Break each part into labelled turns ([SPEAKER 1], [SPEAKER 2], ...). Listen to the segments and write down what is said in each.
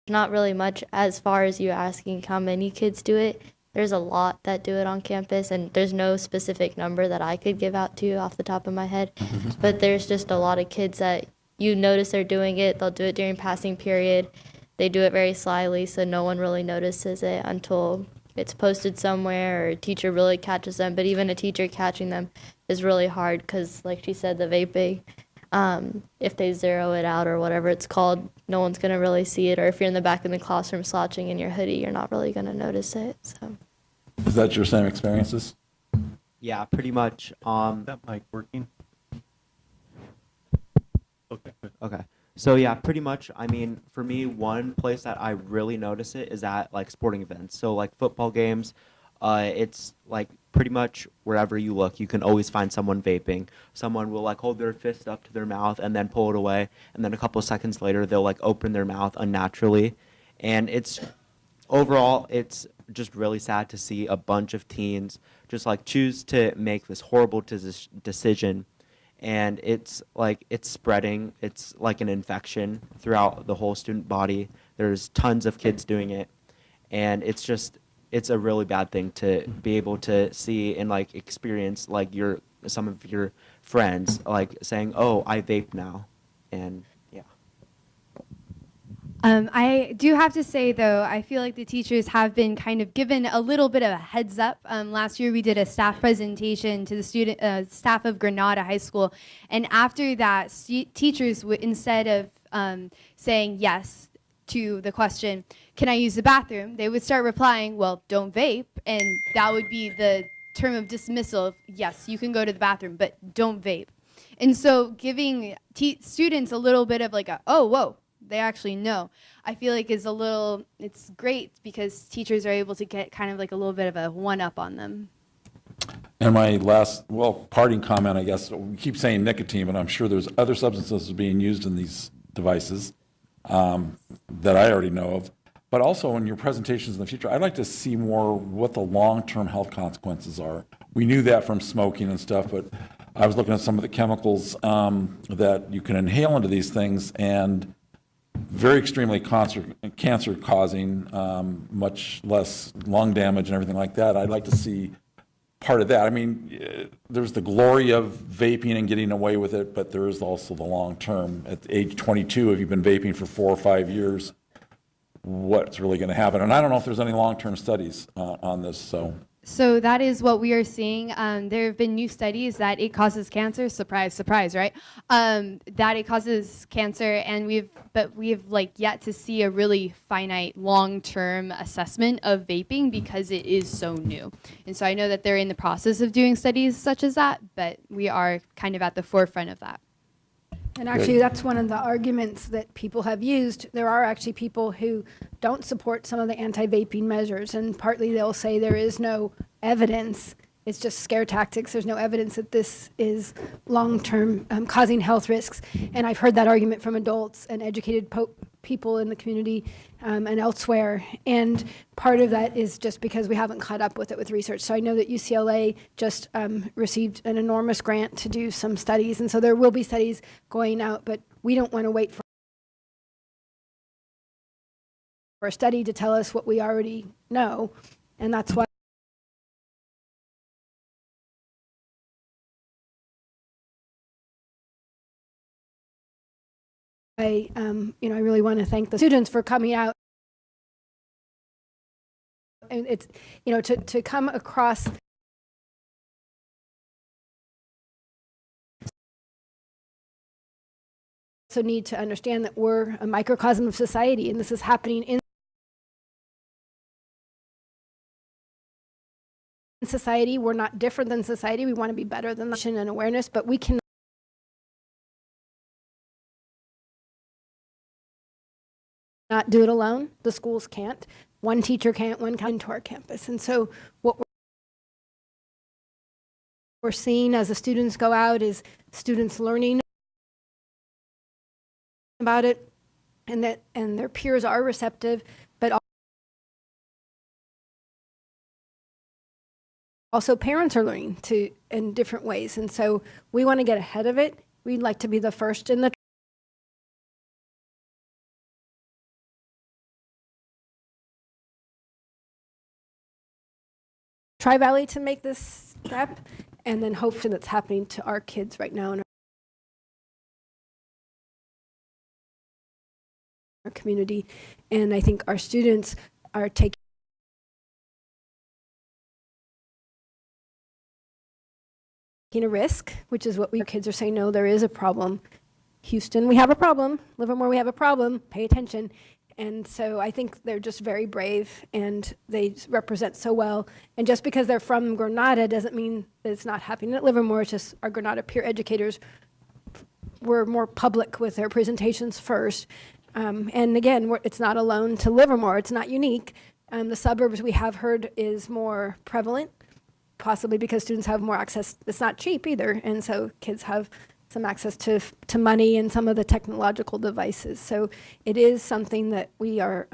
[SPEAKER 1] not really much as far as you asking how many kids do it. There's a lot that do it on campus, and there's no specific number that I could give out to you off the top of my head. But there's just a lot of kids that you notice they're doing it. They'll do it during passing period. They do it very slyly, so no one really notices it until it's posted somewhere or a teacher really catches them. But even a teacher catching them is really hard because, like she said, the vaping, if they zero it out or whatever it's called, no one's going to really see it. Or if you're in the back of the classroom slouching in your hoodie, you're not really going to notice it. So.
[SPEAKER 2] Is that your same experiences?
[SPEAKER 3] Yeah, pretty much.
[SPEAKER 4] That mic working? Okay.
[SPEAKER 3] Okay. So yeah, pretty much. I mean, for me, one place that I really notice it is at like sporting events. So like football games, it's like pretty much wherever you look, you can always find someone vaping. Someone will like hold their fist up to their mouth and then pull it away, and then a couple of seconds later, they'll like open their mouth unnaturally, and it's overall, it's just really sad to see a bunch of teens just like choose to make this horrible decision, and it's like it's spreading. It's like an infection throughout the whole student body. There's tons of kids doing it, and it's a really bad thing to be able to see and like experience like some of your friends like saying, "Oh, I vape now," and yeah.
[SPEAKER 5] I do have to say, though, I feel like the teachers have been kind of given a little bit of a heads up. Last year, we did a staff presentation to the staff of Granada High School, and after that, teachers would, instead of saying yes to the question, "Can I use the bathroom?" they would start replying, "Well, don't vape," and that would be the term of dismissal of, yes, you can go to the bathroom, but don't vape. And so giving students a little bit of like a, oh, whoa, they actually know, I feel like it's great because teachers are able to get kind of like a little bit of a one-up on them.
[SPEAKER 2] And my last, parting comment, I guess, we keep saying nicotine, but I'm sure there's other substances being used in these devices that I already know of. But also in your presentations in the future, I'd like to see more what the long-term health consequences are. We knew that from smoking and stuff, but I was looking at some of the chemicals that you can inhale into these things, and very extremely cancer causing, much less lung damage and everything like that. I'd like to see part of that. I mean, there's the glory of vaping and getting away with it, but there is also the long term. At age 22, if you've been vaping for 4 or 5 years, what's really going to happen? And I don't know if there's any long-term studies on this.
[SPEAKER 5] So that is what we are seeing. There have been new studies that it causes cancer. Surprise, surprise, right? That it causes cancer, and we've like yet to see a really finite long-term assessment of vaping because it is so new. And so I know that they're in the process of doing studies such as that, but we are kind of at the forefront of that.
[SPEAKER 6] And actually, that's one of the arguments that people have used. There are actually people who don't support some of the anti-vaping measures, and partly they'll say there is no evidence. It's just scare tactics. There's no evidence that this is long-term causing health risks. And I've heard that argument from adults and educated people in the community and elsewhere. And part of that is just because we haven't caught up with it with research. So I know that UCLA just received an enormous grant to do some studies. And so there will be studies going out, but we don't want to wait for a study to tell us what we already know. And that's why I really want to thank the students for coming out. And it's, to come across also need to understand that we're a microcosm of society, and this is happening in society. We're not different than society. We want to be better than that and awareness, but we can not do it alone. The schools can't. One teacher can't, one come into our campus. And so what we're seeing as the students go out is students learning about it, and their peers are receptive, but also parents are learning in different ways. And so we want to get ahead of it. We'd like to be the first in the Tri-Valley to make this step, and then hopefully that's happening to our kids right now in our community. And I think our students are taking a risk, which is what our kids are saying, no, there is a problem. Houston, we have a problem. Livermore, we have a problem. Pay attention. And so I think they're just very brave, and they represent so well. And just because they're from Granada doesn't mean that it's not happening at Livermore. It's just our Granada peer educators were more public with their presentations first. And again, it's not alone to Livermore. It's not unique. The suburbs, we have heard, is more prevalent, possibly because students have more access. It's not cheap either. And so kids have some access to money and some of the technological devices. So it is something that we are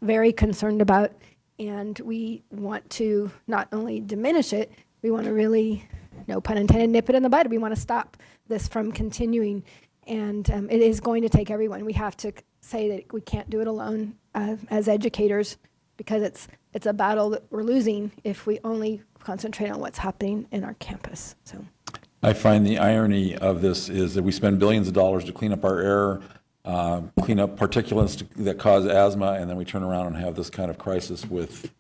[SPEAKER 6] very concerned about, and we want to not only diminish it, we want to really, no pun intended, nip it in the bud. We want to stop this from continuing, and it is going to take everyone. We have to say that we can't do it alone as educators, because it's a battle that we're losing if we only concentrate on what's happening in our campus. So.
[SPEAKER 2] I find the irony of this is that we spend billions of dollars to clean up our air, clean up particulates that cause asthma, and then we turn around and have this kind of crisis with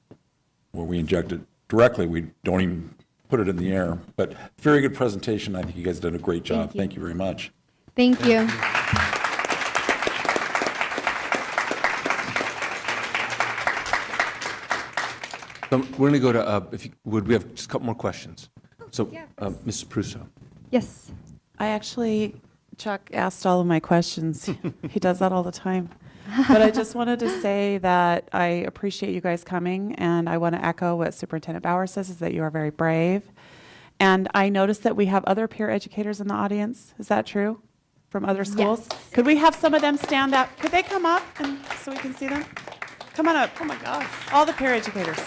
[SPEAKER 2] where we inject it directly. We don't even put it in the air. But very good presentation. I think you guys did a great job. Thank you very much.
[SPEAKER 5] Thank you.
[SPEAKER 7] So we're going to go to, would we have just a couple more questions? So, Mrs. Prusso.
[SPEAKER 5] Yes.
[SPEAKER 8] I actually, Chuck asked all of my questions. He does that all the time. But I just wanted to say that I appreciate you guys coming, and I want to echo what Superintendent Bauer says, is that you are very brave. And I noticed that we have other peer educators in the audience. Is that true? From other schools?
[SPEAKER 5] Yes.
[SPEAKER 8] Could we have some of them stand up? Could they come up and so we can see them? Come on up. Oh my gosh. All the peer educators.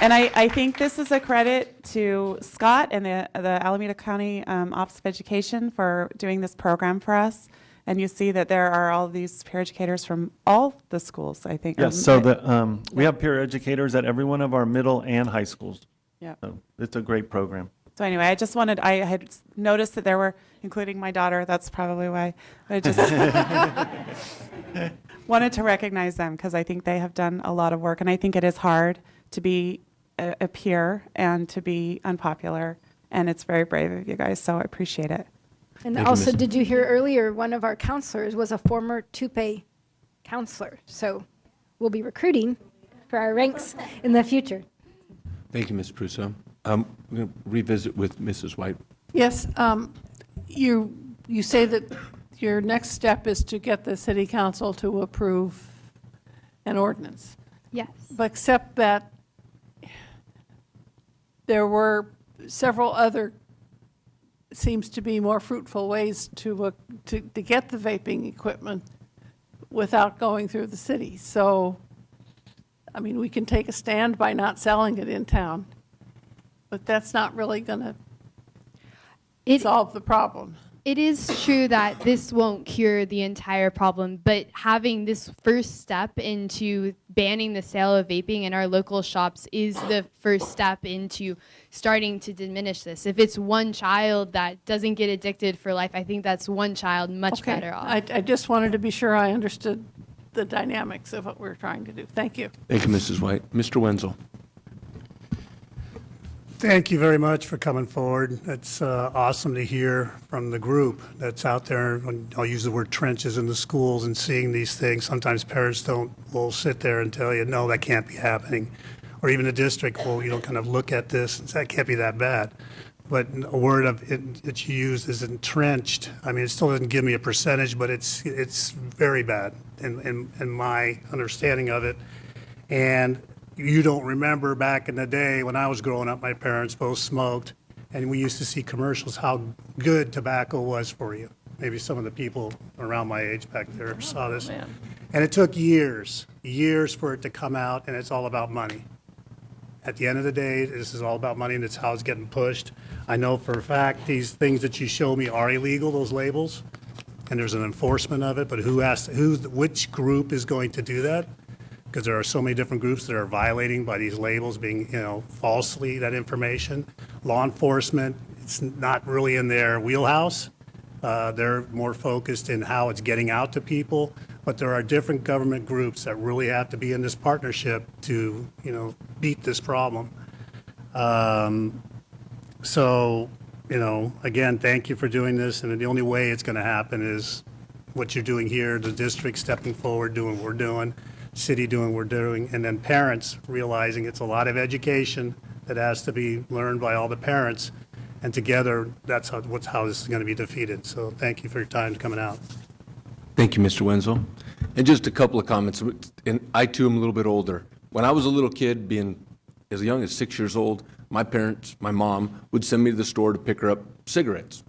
[SPEAKER 8] And I think this is a credit to Scott and the Alameda County Office of Education for doing this program for us. And you see that there are all these peer educators from all the schools, I think.
[SPEAKER 4] Yes, so we have peer educators at every one of our middle and high schools.
[SPEAKER 8] Yeah.
[SPEAKER 4] So it's a great program.
[SPEAKER 8] So anyway, I had noticed that there were, including my daughter, that's probably why. I just wanted to recognize them because I think they have done a lot of work. And I think it is hard to be a peer and to be unpopular. And it's very brave of you guys, so I appreciate it.
[SPEAKER 6] And
[SPEAKER 7] Thank you,
[SPEAKER 6] also,
[SPEAKER 7] Ms.
[SPEAKER 6] did you hear earlier, one of our counselors was a former Tupi counselor. So we'll be recruiting for our ranks in the future.
[SPEAKER 7] Thank you, Ms. Prusso. We're going to revisit with Mrs. White.
[SPEAKER 9] Yes, you say that your next step is to get the city council to approve an ordinance.
[SPEAKER 5] Yes.
[SPEAKER 9] But except that there were several other, seems to be more fruitful ways to get the vaping equipment without going through the city. So, I mean, we can take a stand by not selling it in town, but that's not really going to solve the problem.
[SPEAKER 5] It is true that this won't cure the entire problem, but having this first step into banning the sale of vaping in our local shops is the first step into starting to diminish this. If it's one child that doesn't get addicted for life, I think that's one child much better off.
[SPEAKER 9] I just wanted to be sure I understood the dynamics of what we're trying to do. Thank you.
[SPEAKER 7] Thank you, Mrs. White. Mr. Wenzel.
[SPEAKER 10] Thank you very much for coming forward. It's awesome to hear from the group that's out there. I'll use the word trenches in the schools and seeing these things. Sometimes parents will sit there and tell you, no, that can't be happening. Or even the district will, kind of look at this and say, that can't be that bad. But a word that you use is entrenched. I mean, it still doesn't give me a percentage, but it's very bad in my understanding of it. And you don't remember back in the day when I was growing up, my parents both smoked, and we used to see commercials how good tobacco was for you. Maybe some of the people around my age back there saw this.
[SPEAKER 9] Man.
[SPEAKER 10] And it took years for it to come out, and it's all about money. At the end of the day, this is all about money, and it's how it's getting pushed. I know for a fact these things that you show me are illegal, those labels. and there's an enforcement of it, but which group is going to do that? Because there are so many different groups that are violating by these labels being, falsely that information. Law enforcement, it's not really in their wheelhouse. They're more focused in how it's getting out to people, but there are different government groups that really have to be in this partnership to, beat this problem. So, again, thank you for doing this, and the only way it's going to happen is what you're doing here, the district stepping forward, doing what we're doing, city doing what we're doing, and then parents realizing it's a lot of education that has to be learned by all the parents, and together, that's how this is going to be defeated. So thank you for your time coming out.
[SPEAKER 7] Thank you, Mr. Wenzel. And just a couple of comments, and I too am a little bit older. When I was a little kid, being as young as 6 years old, my parents, my mom, would send me to the store to pick her up cigarettes.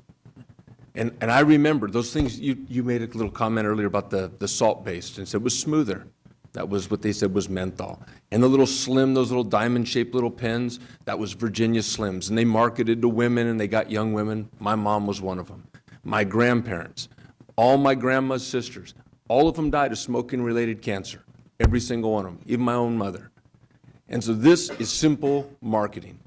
[SPEAKER 7] And I remember those things, you made a little comment earlier about the salt-based, and said it was smoother. That was what they said was menthol. And the little slim, those little diamond-shaped little pens, that was Virginia Slims. And they marketed to women, and they got young women. My mom was one of them. My grandparents, all my grandma's sisters, all of them died of smoking-related cancer, every single one of them, even my own mother. And so this is simple marketing.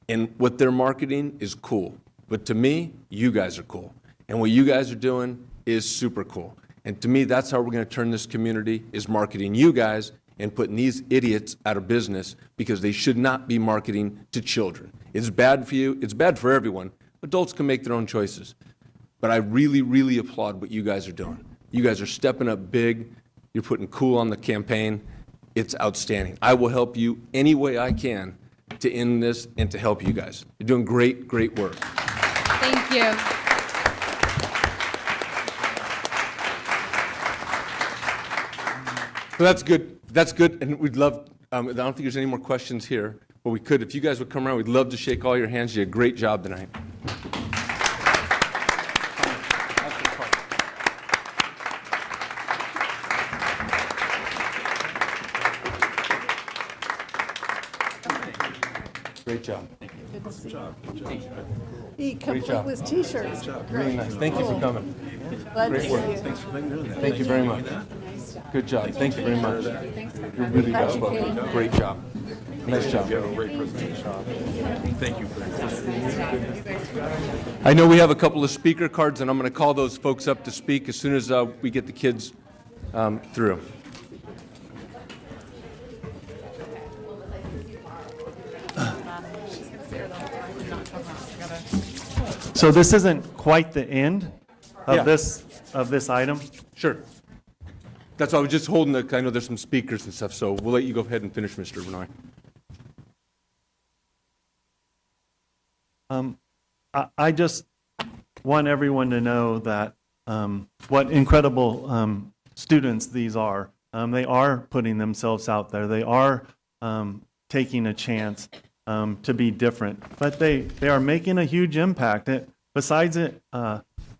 [SPEAKER 7] And what they're marketing is cool. But to me, you guys are cool. And what you guys are doing is super cool. And to me, that's how we're going to turn this community, is marketing you guys and putting these idiots out of business, because they should not be marketing to children. It's bad for you. It's bad for everyone. Adults can make their own choices. But I really, really applaud what you guys are doing. You guys are stepping up big. You're putting cool on the campaign. It's outstanding. I will help you any way I can to end this and to help you guys. You're doing great, great work.
[SPEAKER 5] Thank you.
[SPEAKER 7] So that's good. That's good, and we'd love, I don't think there's any more questions here, but we could, if you guys would come around, we'd love to shake all your hands. You did a great job tonight. Great job.
[SPEAKER 9] He complete with T-shirts.
[SPEAKER 7] Really nice. Thank you for coming.
[SPEAKER 9] Glad to
[SPEAKER 7] Great
[SPEAKER 9] see
[SPEAKER 7] work.
[SPEAKER 9] you.
[SPEAKER 2] Thanks for doing that.
[SPEAKER 7] Thank you very much. Good job. Thank you very much. You're really good. Great job. Nice job.
[SPEAKER 2] Great presentation. Thank you for that.
[SPEAKER 7] I know we have a couple of speaker cards, and I'm going to call those folks up to speak as soon as we get the kids through.
[SPEAKER 4] So this isn't quite the end of
[SPEAKER 7] Yeah.
[SPEAKER 4] this item.
[SPEAKER 7] Sure. That's why I was just holding I know there's some speakers and stuff, so we'll let you go ahead and finish, Mr. Benoit.
[SPEAKER 4] I just want everyone to know that what incredible students these are. They are putting themselves out there. They are taking a chance to be different, but they are making a huge impact. Besides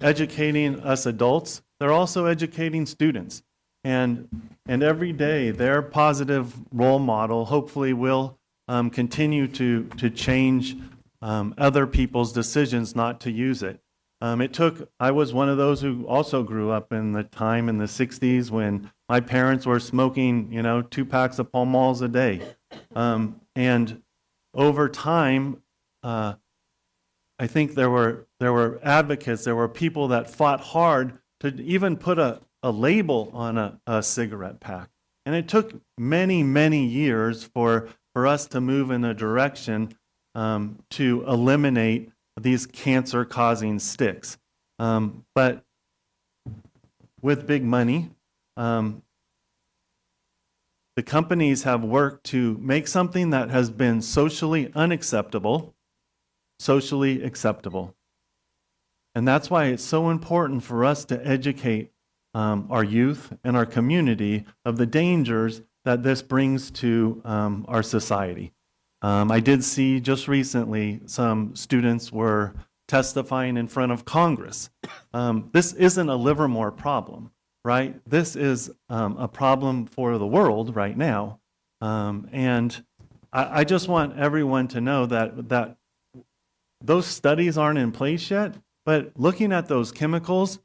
[SPEAKER 4] educating us adults, they're also educating students. And every day, their positive role model hopefully will continue to change other people's decisions not to use it. I was one of those who also grew up in the time in the 60s when my parents were smoking, 2 packs of Pall Malls a day. And over time, I think there were advocates, there were people that fought hard to even put a label on a cigarette pack. And it took many, many years for us to move in a direction to eliminate these cancer-causing sticks. But with big money, the companies have worked to make something that has been socially unacceptable, socially acceptable. And that's why it's so important for us to educate our youth and our community of the dangers that this brings to our society. I did see just recently some students were testifying in front of Congress. This isn't a Livermore problem, right? This is a problem for the world right now. And I just want everyone to know that those studies aren't in place yet, but looking at those chemicals,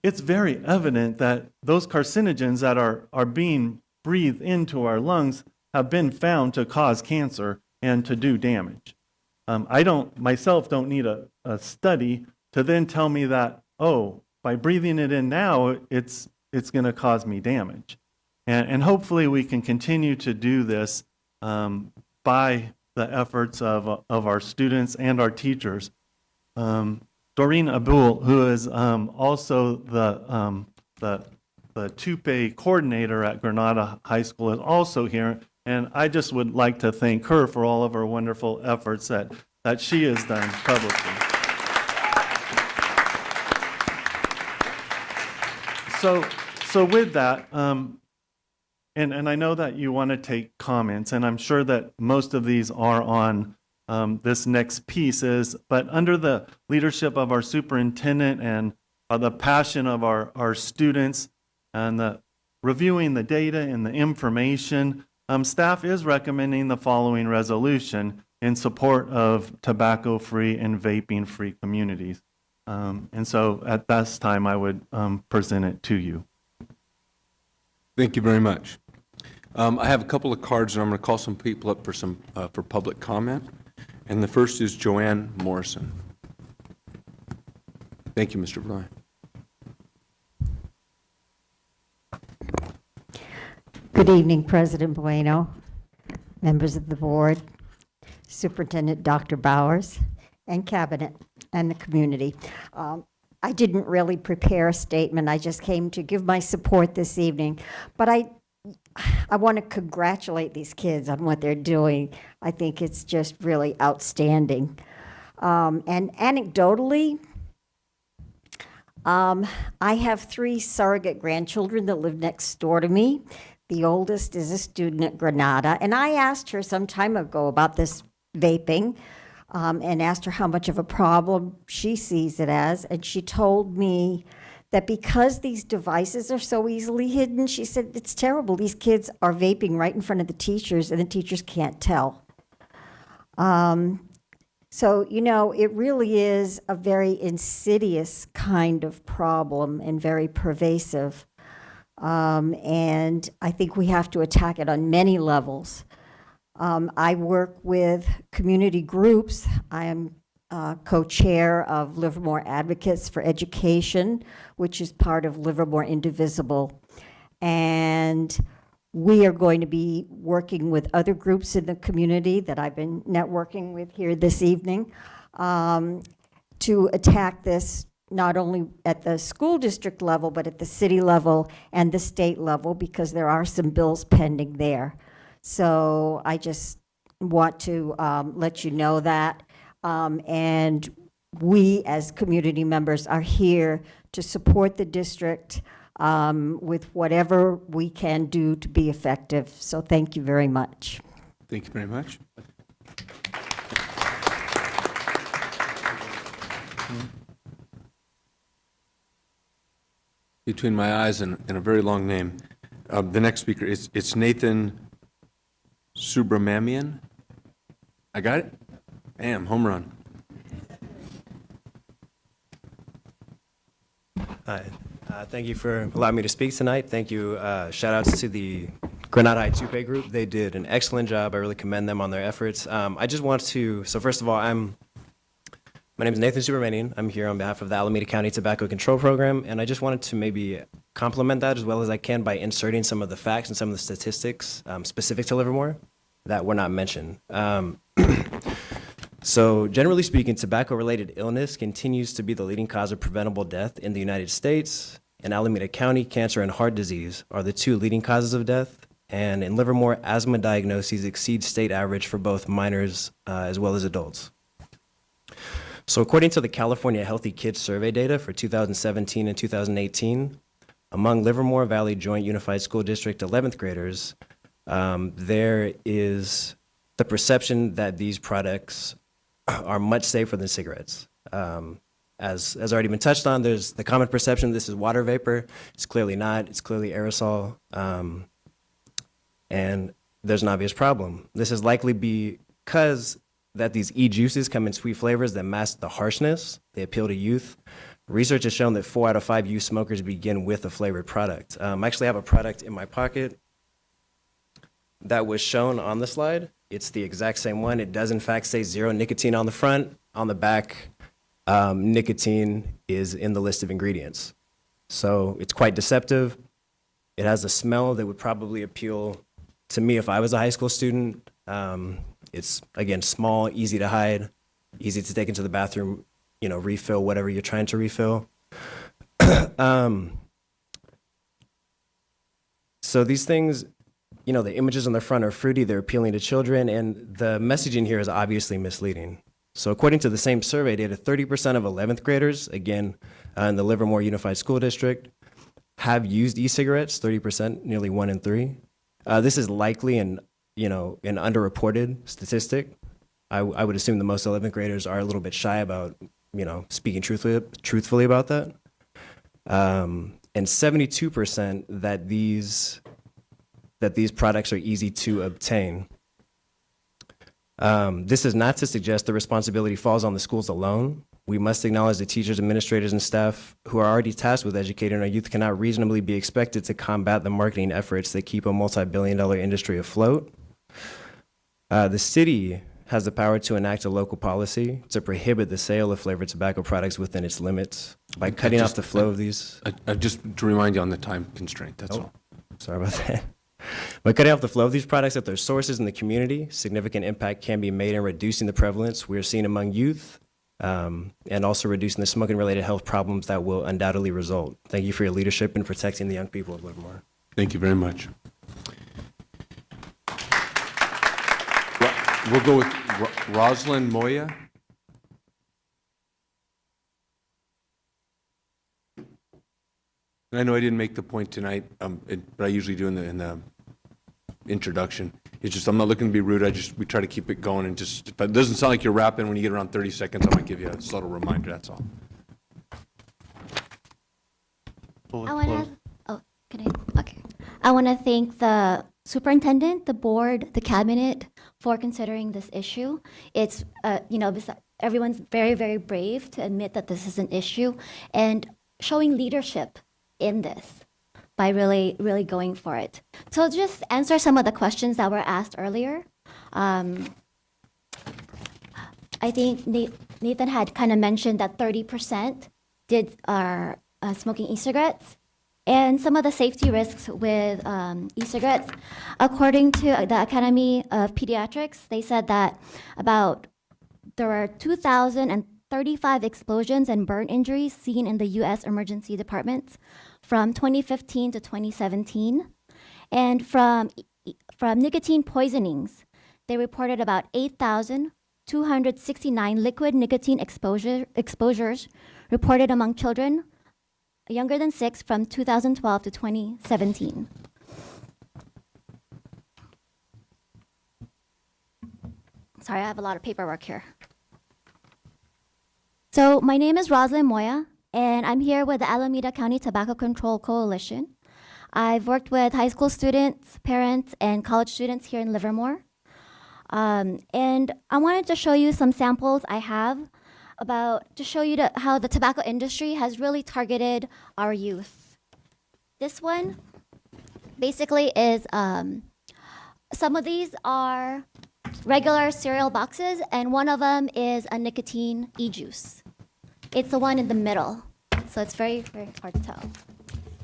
[SPEAKER 4] it's very evident that those carcinogens that are being breathed into our lungs have been found to cause cancer and to do damage. I myself don't need a study to then tell me that, oh, by breathing it in now, it's going to cause me damage. And hopefully we can continue to do this by the efforts of our students and our teachers. Doreen Abul, who is also the TUPE coordinator at Granada High School, is also here. And I just would like to thank her for all of her wonderful efforts that she has done publicly. So with that, and I know that you want to take comments, and I'm sure that most of these are on this next piece but under the leadership of our superintendent and the passion of our students and the reviewing the data and the information, staff is recommending the following resolution in support of tobacco-free and vaping-free communities. And so at this time, I would present it to you.
[SPEAKER 7] Thank you very much. I have a couple of cards, and I'm going to call some people up for public comment. And the first is Joanne Morrison. Thank you, Mr. Bly.
[SPEAKER 11] Good evening, President Bueno, members of the board, Superintendent Dr. Bowers, and Cabinet, and the community. I didn't really prepare a statement. I just came to give my support this evening. But I want to congratulate these kids on what they're doing. I think it's just really outstanding. And anecdotally, I have 3 surrogate grandchildren that live next door to me. The oldest is a student at Granada, and I asked her some time ago about this vaping, and asked her how much of a problem she sees it as, and she told me that because these devices are so easily hidden, she said, it's terrible. These kids are vaping right in front of the teachers, and the teachers can't tell. So, you know, it really is a very insidious kind of problem and very pervasive. And I think we have to attack it on many levels. I work with community groups. I am co-chair of Livermore Advocates for Education, which is part of Livermore Indivisible. And we are going to be working with other groups in the community that I've been networking with here this evening to attack this not only at the school district level, but at the city level and the state level, because there are some bills pending there. So I just want to let you know that. And we as community members are here to support the district with whatever we can do to be effective. So thank you very much.
[SPEAKER 7] Thank you very much. Between my eyes and a very long name. The next speaker is Nathan Subramanian. I got it? Bam, home run.
[SPEAKER 12] Hi. Thank you for allowing me to speak tonight. Thank you. Shout outs to the Granada High Tupe group. They did an excellent job. I really commend them on their efforts. I just want to, so first of all, my name is Nathan Subramanian. I'm here on behalf of the Alameda County Tobacco Control Program, and I just wanted to maybe complement that as well as I can by inserting some of the facts and some of the statistics specific to Livermore that were not mentioned. So generally speaking, tobacco-related illness continues to be the leading cause of preventable death in the United States. In Alameda County, cancer and heart disease are the 2 leading causes of death. And in Livermore, asthma diagnoses exceed state average for both minors as well as adults. So according to the California Healthy Kids Survey data for 2017 and 2018, among Livermore Valley Joint Unified School District 11th graders, there is the perception that these products are much safer than cigarettes. As already been touched on, there's the common perception this is water vapor. It's clearly not. It's clearly aerosol. And there's an obvious problem. This is likely because that these e-juices come in sweet flavors that mask the harshness. They appeal to youth. Research has shown that 4 out of 5 youth smokers begin with a flavored product. I actually have a product in my pocket that was shown on the slide. It's the exact same one. It does in fact say 0 nicotine on the front. On the back, nicotine is in the list of ingredients. So it's quite deceptive. It has a smell that would probably appeal to me if I was a high school student. It's, again, small, easy to hide, easy to take into the bathroom, you know, refill whatever you're trying to refill. So these things, you know, the images on the front are fruity, they're appealing to children, and the messaging here is obviously misleading. So according to the same survey data, 30% of 11th graders, again, in the Livermore Unified School District, have used e-cigarettes, 30%, nearly 1 in 3. This is likely an underreported statistic. I would assume that most 11th graders are a little bit shy about, you know, speaking truthfully about that. And 72% that these products are easy to obtain. This is not to suggest the responsibility falls on the schools alone. We must acknowledge that teachers, administrators, and staff who are already tasked with educating our youth cannot reasonably be expected to combat the marketing efforts that keep a multi-billion-dollar industry afloat. The city has the power to enact a local policy to prohibit the sale of flavored tobacco products within its limits by cutting off the flow of these.
[SPEAKER 7] Just to remind you on the time constraint, that's all.
[SPEAKER 12] Sorry about that. By cutting off the flow of these products at their sources in the community, significant impact can be made in reducing the prevalence we are seeing among youth, and also reducing the smoking-related health problems that will undoubtedly result. Thank you for your leadership in protecting the young people of Livermore.
[SPEAKER 7] Thank you very much. We'll go with Rosalind Moya. And I know I didn't make the point tonight, but I usually do in the introduction. It's just I'm not looking to be rude. We try to keep it going, and just if it doesn't sound like you're rapping when you get around 30 seconds, I might give you a subtle reminder. That's all.
[SPEAKER 13] I want to thank the superintendent, the board, the cabinet for considering this issue. It's everyone's very, very brave to admit that this is an issue and showing leadership in this by really, really going for it. So just answer some of the questions that were asked earlier. I think Nathan had kind of mentioned that 30% are smoking e-cigarettes. And some of the safety risks with e-cigarettes, according to the Academy of Pediatrics, they said that there were 2,035 explosions and burn injuries seen in the U.S. emergency departments from 2015 to 2017. And from nicotine poisonings, they reported about 8,269 liquid nicotine exposures reported among children younger than 6 from 2012 to 2017. Sorry, I have a lot of paperwork here. So my name is Rosalind Moya, and I'm here with the Alameda County Tobacco Control Coalition. I've worked with high school students, parents, and college students here in Livermore. And I wanted to show you some samples I have to show you how the tobacco industry has really targeted our youth. This one basically is, some of these are regular cereal boxes, and one of them is a nicotine e-juice. It's the one in the middle, so it's very, very hard to tell.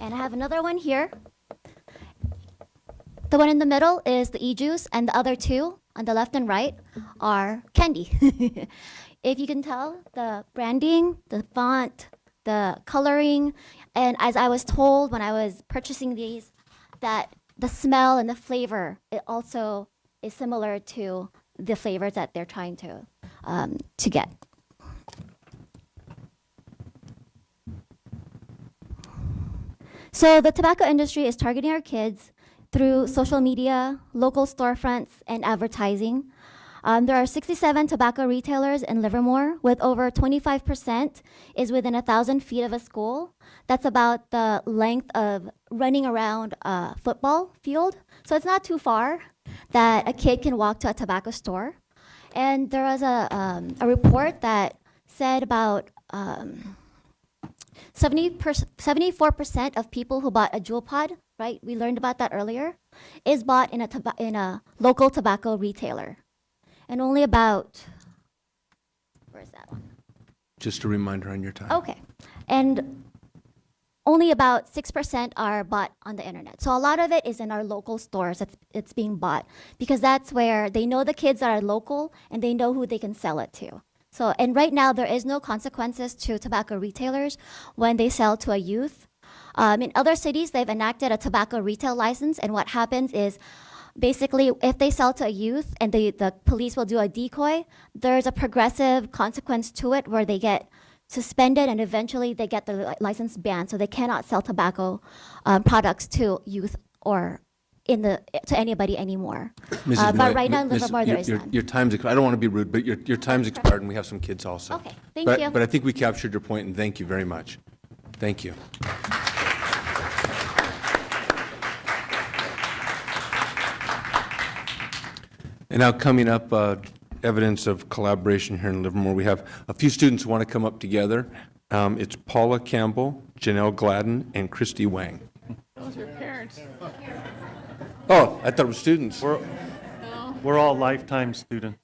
[SPEAKER 13] And I have another one here. The one in the middle is the e-juice, and the other two on the left and right are candy. If you can tell, the branding, the font, the coloring, and as I was told when I was purchasing these, that the smell and the flavor, it also is similar to the flavors that they're trying to get. So the tobacco industry is targeting our kids through social media, local storefronts, and advertising. There are 67 tobacco retailers in Livermore, with over 25% is within 1,000 feet of a school. That's about the length of running around a football field. So it's not too far that a kid can walk to a tobacco store. And there was a report that said about 74% of people who bought a jewel pod, right? We learned about that earlier, is bought in a local tobacco retailer, and only about, where's that one?
[SPEAKER 7] Just a reminder on your time.
[SPEAKER 13] Okay, and only about 6% are bought on the internet. So a lot of it is in our local stores. It's being bought because that's where they know the kids are local and they know who they can sell it to. So, and right now there is no consequences to tobacco retailers when they sell to a youth. In other cities, they've enacted a tobacco retail license, and what happens is basically if they sell to a youth and the police will do a decoy, there's a progressive consequence to it where they get suspended and eventually they get their license banned, so they cannot sell tobacco products to youth or to anybody anymore.
[SPEAKER 7] Mrs.
[SPEAKER 13] But
[SPEAKER 7] Moya,
[SPEAKER 13] right now in
[SPEAKER 7] Miss-
[SPEAKER 13] Livermore, there is none.
[SPEAKER 7] Your time's, I don't want to be rude, but your time's expired and we have some kids also.
[SPEAKER 13] Okay, thank
[SPEAKER 7] But-
[SPEAKER 13] you.
[SPEAKER 7] But I think we captured your point and thank you very much. Thank you. And now coming up, evidence of collaboration here in Livermore. We have a few students who want to come up together. It's Paula Campbell, Janelle Gladden, and Christy Wang.
[SPEAKER 9] Those are parents.
[SPEAKER 7] Oh, I thought it was students.
[SPEAKER 4] We're all lifetime students.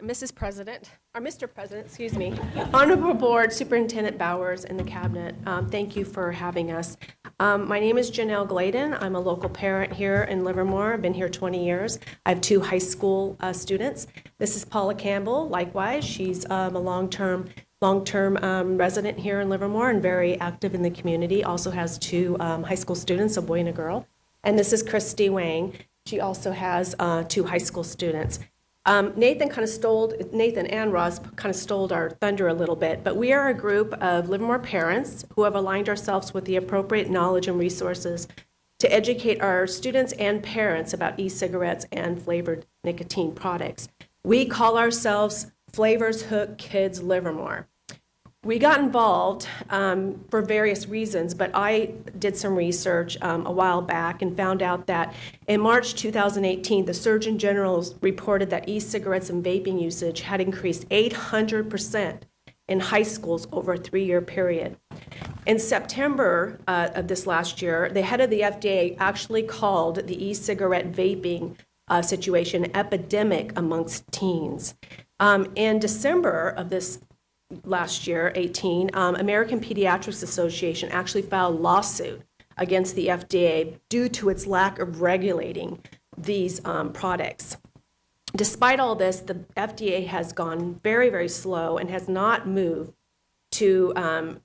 [SPEAKER 14] Mrs. President, or Mr. President, excuse me, Honorable Board, Superintendent Bowers, and the Cabinet, thank you for having us. My name is Janelle Gladden. I'm a local parent here in Livermore. I've been here 20 years. I have 2 high school students. This is Paula Campbell, likewise. She's a long-term resident here in Livermore and very active in the community. Also has 2 high school students, a boy and a girl. And this is Christy Wang. She also has 2 high school students. Nathan and Roz kind of stole our thunder a little bit, but we are a group of Livermore parents who have aligned ourselves with the appropriate knowledge and resources to educate our students and parents about e-cigarettes and flavored nicotine products. We call ourselves Flavors Hook Kids Livermore. We got involved for various reasons, but I did some research a while back and found out that in March 2018, the Surgeon General reported that e-cigarettes and vaping usage had increased 800% in high schools over a 3-year period. In September of this last year, the head of the FDA actually called the e-cigarette vaping situation an epidemic amongst teens. In December of this last year, 18, American Pediatrics Association actually filed a lawsuit against the FDA due to its lack of regulating these products. Despite all this, the FDA has gone very, very slow and has not moved to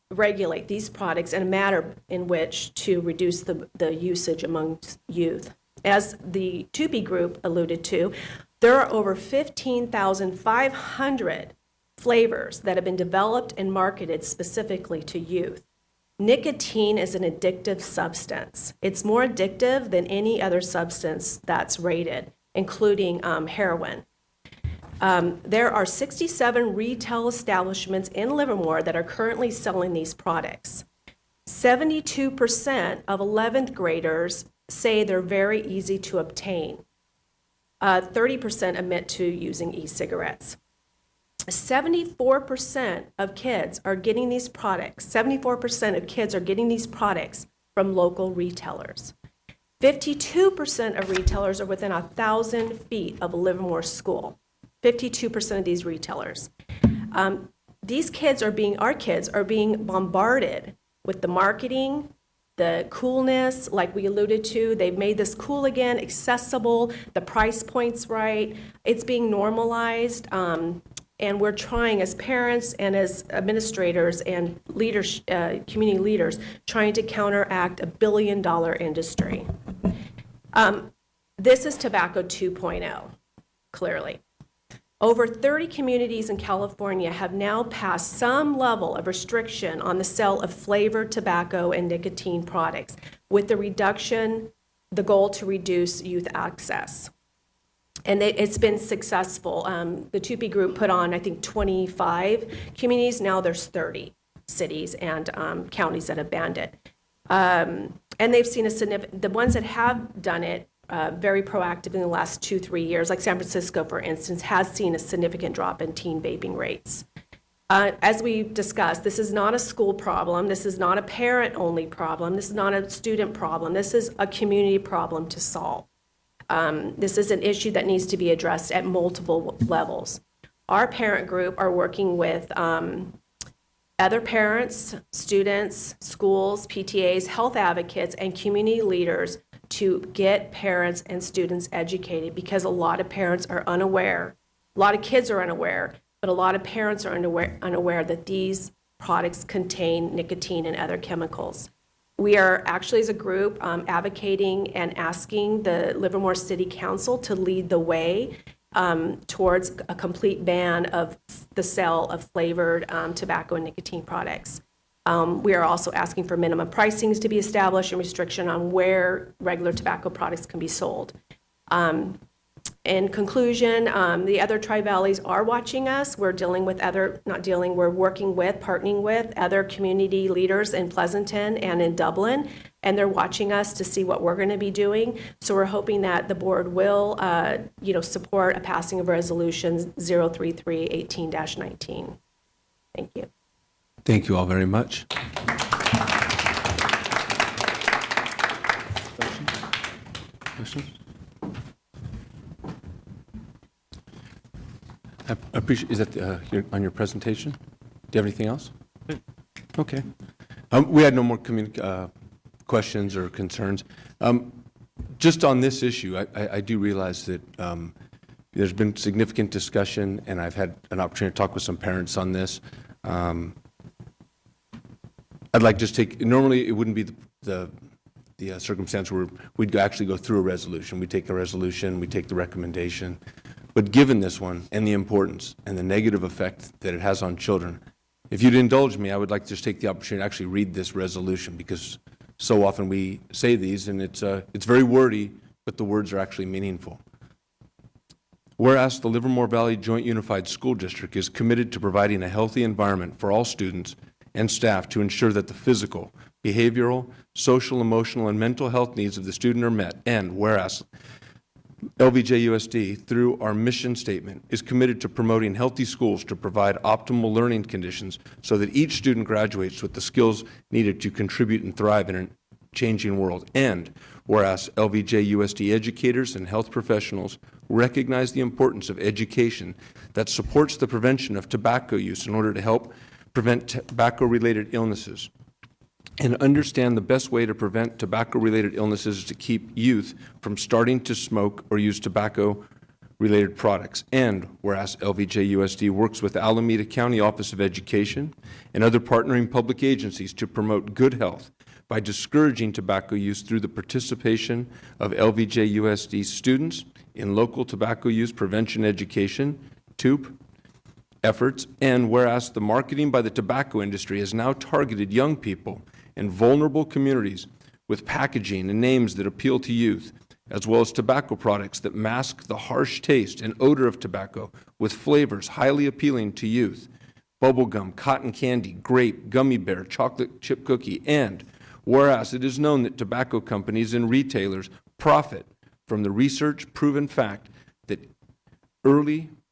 [SPEAKER 14] regulate these products in a manner in which to reduce the usage amongst youth. As the TUPE group alluded to, there are over 15,500 flavors that have been developed and marketed specifically to youth. Nicotine is an addictive substance. It's more addictive than any other substance that's rated, including heroin. There are 67 retail establishments in Livermore that are currently selling these products. 72% of 11th graders say they're very easy to obtain. 30% admit to using e-cigarettes. 74% of kids are getting these products. 74% of kids are getting these products from local retailers. 52% of retailers are within 1,000 feet of a Livermore school. 52% of these retailers. These kids are being bombarded with the marketing, the coolness, like we alluded to. They've made this cool again, accessible, the price point's right. It's being normalized. And we're trying as parents and as administrators and leaders, community leaders, trying to counteract a billion-dollar industry. This is tobacco 2.0, clearly. Over 30 communities in California have now passed some level of restriction on the sale of flavored tobacco and nicotine products, with the goal to reduce youth access. And it's been successful. The TUPE group put on, I think, 25 communities. Now there's 30 cities and counties that have banned it. And And they've seen a significant, the ones that have done it very proactive in the last 2-3 years, like San Francisco, for instance, has seen a significant drop in teen vaping rates. As we've discussed, this is not a school problem. This is not a parent-only problem. This is not a student problem. This is a community problem to solve. This is an issue that needs to be addressed at multiple levels. Our parent group are working with other parents, students, schools, PTAs, health advocates, and community leaders to get parents and students educated, because a lot of parents are unaware. A lot of kids are unaware, but a lot of parents are unaware that these products contain nicotine and other chemicals. We are actually, as a group, advocating and asking the Livermore City Council to lead the way towards a complete ban of the sale of flavored tobacco and nicotine products. We are also asking for minimum pricings to be established and restriction on where regular tobacco products can be sold. In conclusion, the other Tri-Valleys are watching us. We're dealing with we're working with, partnering with other community leaders in Pleasanton and in Dublin, and they're watching us to see what we're going to be doing. So we're hoping that the board will, support a passing of resolution 033-18-19. Thank you.
[SPEAKER 7] Thank you all very much. Questions? I appreciate, is that on your presentation? Do you have anything else? Okay. We had no more questions or concerns. Just on this issue, I do realize that there's been significant discussion, and I've had an opportunity to talk with some parents on this. I'd like to just normally it wouldn't be the circumstance where we'd actually go through a resolution. We take a resolution, we take the recommendation. But given this one and the importance and the negative effect that it has on children, if you'd indulge me, I would like to just take the opportunity to actually read this resolution, because so often we say these and it's very wordy, but the words are actually meaningful. Whereas the Livermore Valley Joint Unified School District is committed to providing a healthy environment for all students and staff to ensure that the physical, behavioral, social, emotional, and mental health needs of the student are met, and whereas LVJUSD, through our mission statement, is committed to promoting healthy schools to provide optimal learning conditions so that each student graduates with the skills needed to contribute and thrive in a changing world. And whereas LVJUSD educators and health professionals recognize the importance of education that supports the prevention of tobacco use in order to help prevent tobacco-related illnesses, and understand the best way to prevent tobacco-related illnesses is to keep youth from starting to smoke or use tobacco-related products. And whereas LVJUSD works with Alameda County Office of Education and other partnering public agencies to promote good health by discouraging tobacco use through the participation of LVJUSD students in local tobacco use prevention education, TOOP, efforts, and whereas the marketing by the tobacco industry has now targeted young people in vulnerable communities with packaging and names that appeal to youth, as well as tobacco products that mask the harsh taste and odor of tobacco with flavors highly appealing to youth, bubblegum, cotton candy, grape, gummy bear, chocolate chip cookie, and whereas it is known that tobacco companies and retailers profit from the research-proven fact that the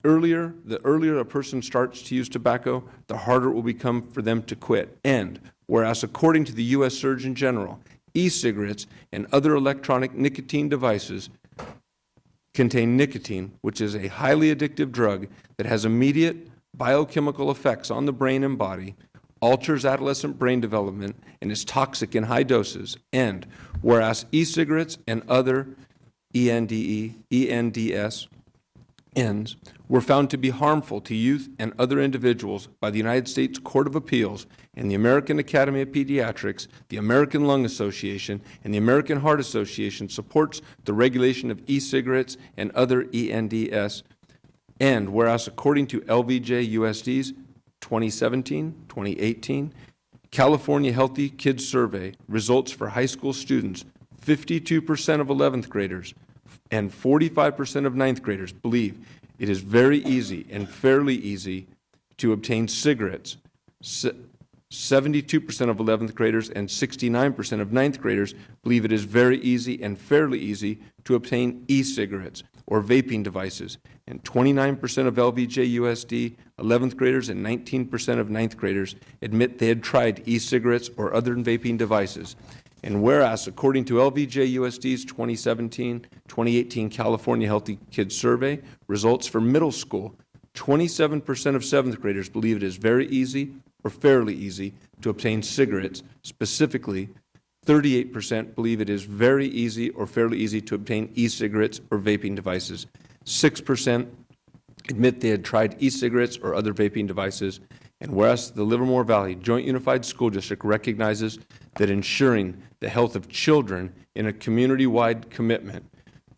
[SPEAKER 7] earlier a person starts to use tobacco, the harder it will become for them to quit. And whereas according to the U.S. Surgeon General, e-cigarettes and other electronic nicotine devices contain nicotine, which is a highly addictive drug that has immediate biochemical effects on the brain and body, alters adolescent brain development, and is toxic in high doses. And whereas e-cigarettes and other ENDS ends were found to be harmful to youth and other individuals by the United States Court of Appeals and the American Academy of Pediatrics, the American Lung Association, and the American Heart Association supports the regulation of e-cigarettes and other ENDS. And whereas according to LVJUSD's 2017-2018 California Healthy Kids Survey results for high school students, 52% of 11th graders and 45% of 9th graders believe it is very easy and fairly easy to obtain cigarettes, 72% of 11th graders and 69% of 9th graders believe it is very easy and fairly easy to obtain e-cigarettes or vaping devices, and 29% of LVJUSD 11th graders and 19% of 9th graders admit they had tried e-cigarettes or other vaping devices. And whereas, according to LVJUSD's 2017-2018 California Healthy Kids Survey results for middle school, 27% of 7th graders believe it is very easy or fairly easy to obtain cigarettes. Specifically, 38% believe it is very easy or fairly easy to obtain e-cigarettes or vaping devices. 6% admit they had tried e-cigarettes or other vaping devices. And whereas the Livermore Valley Joint Unified School District recognizes that ensuring the health of children in a community-wide commitment,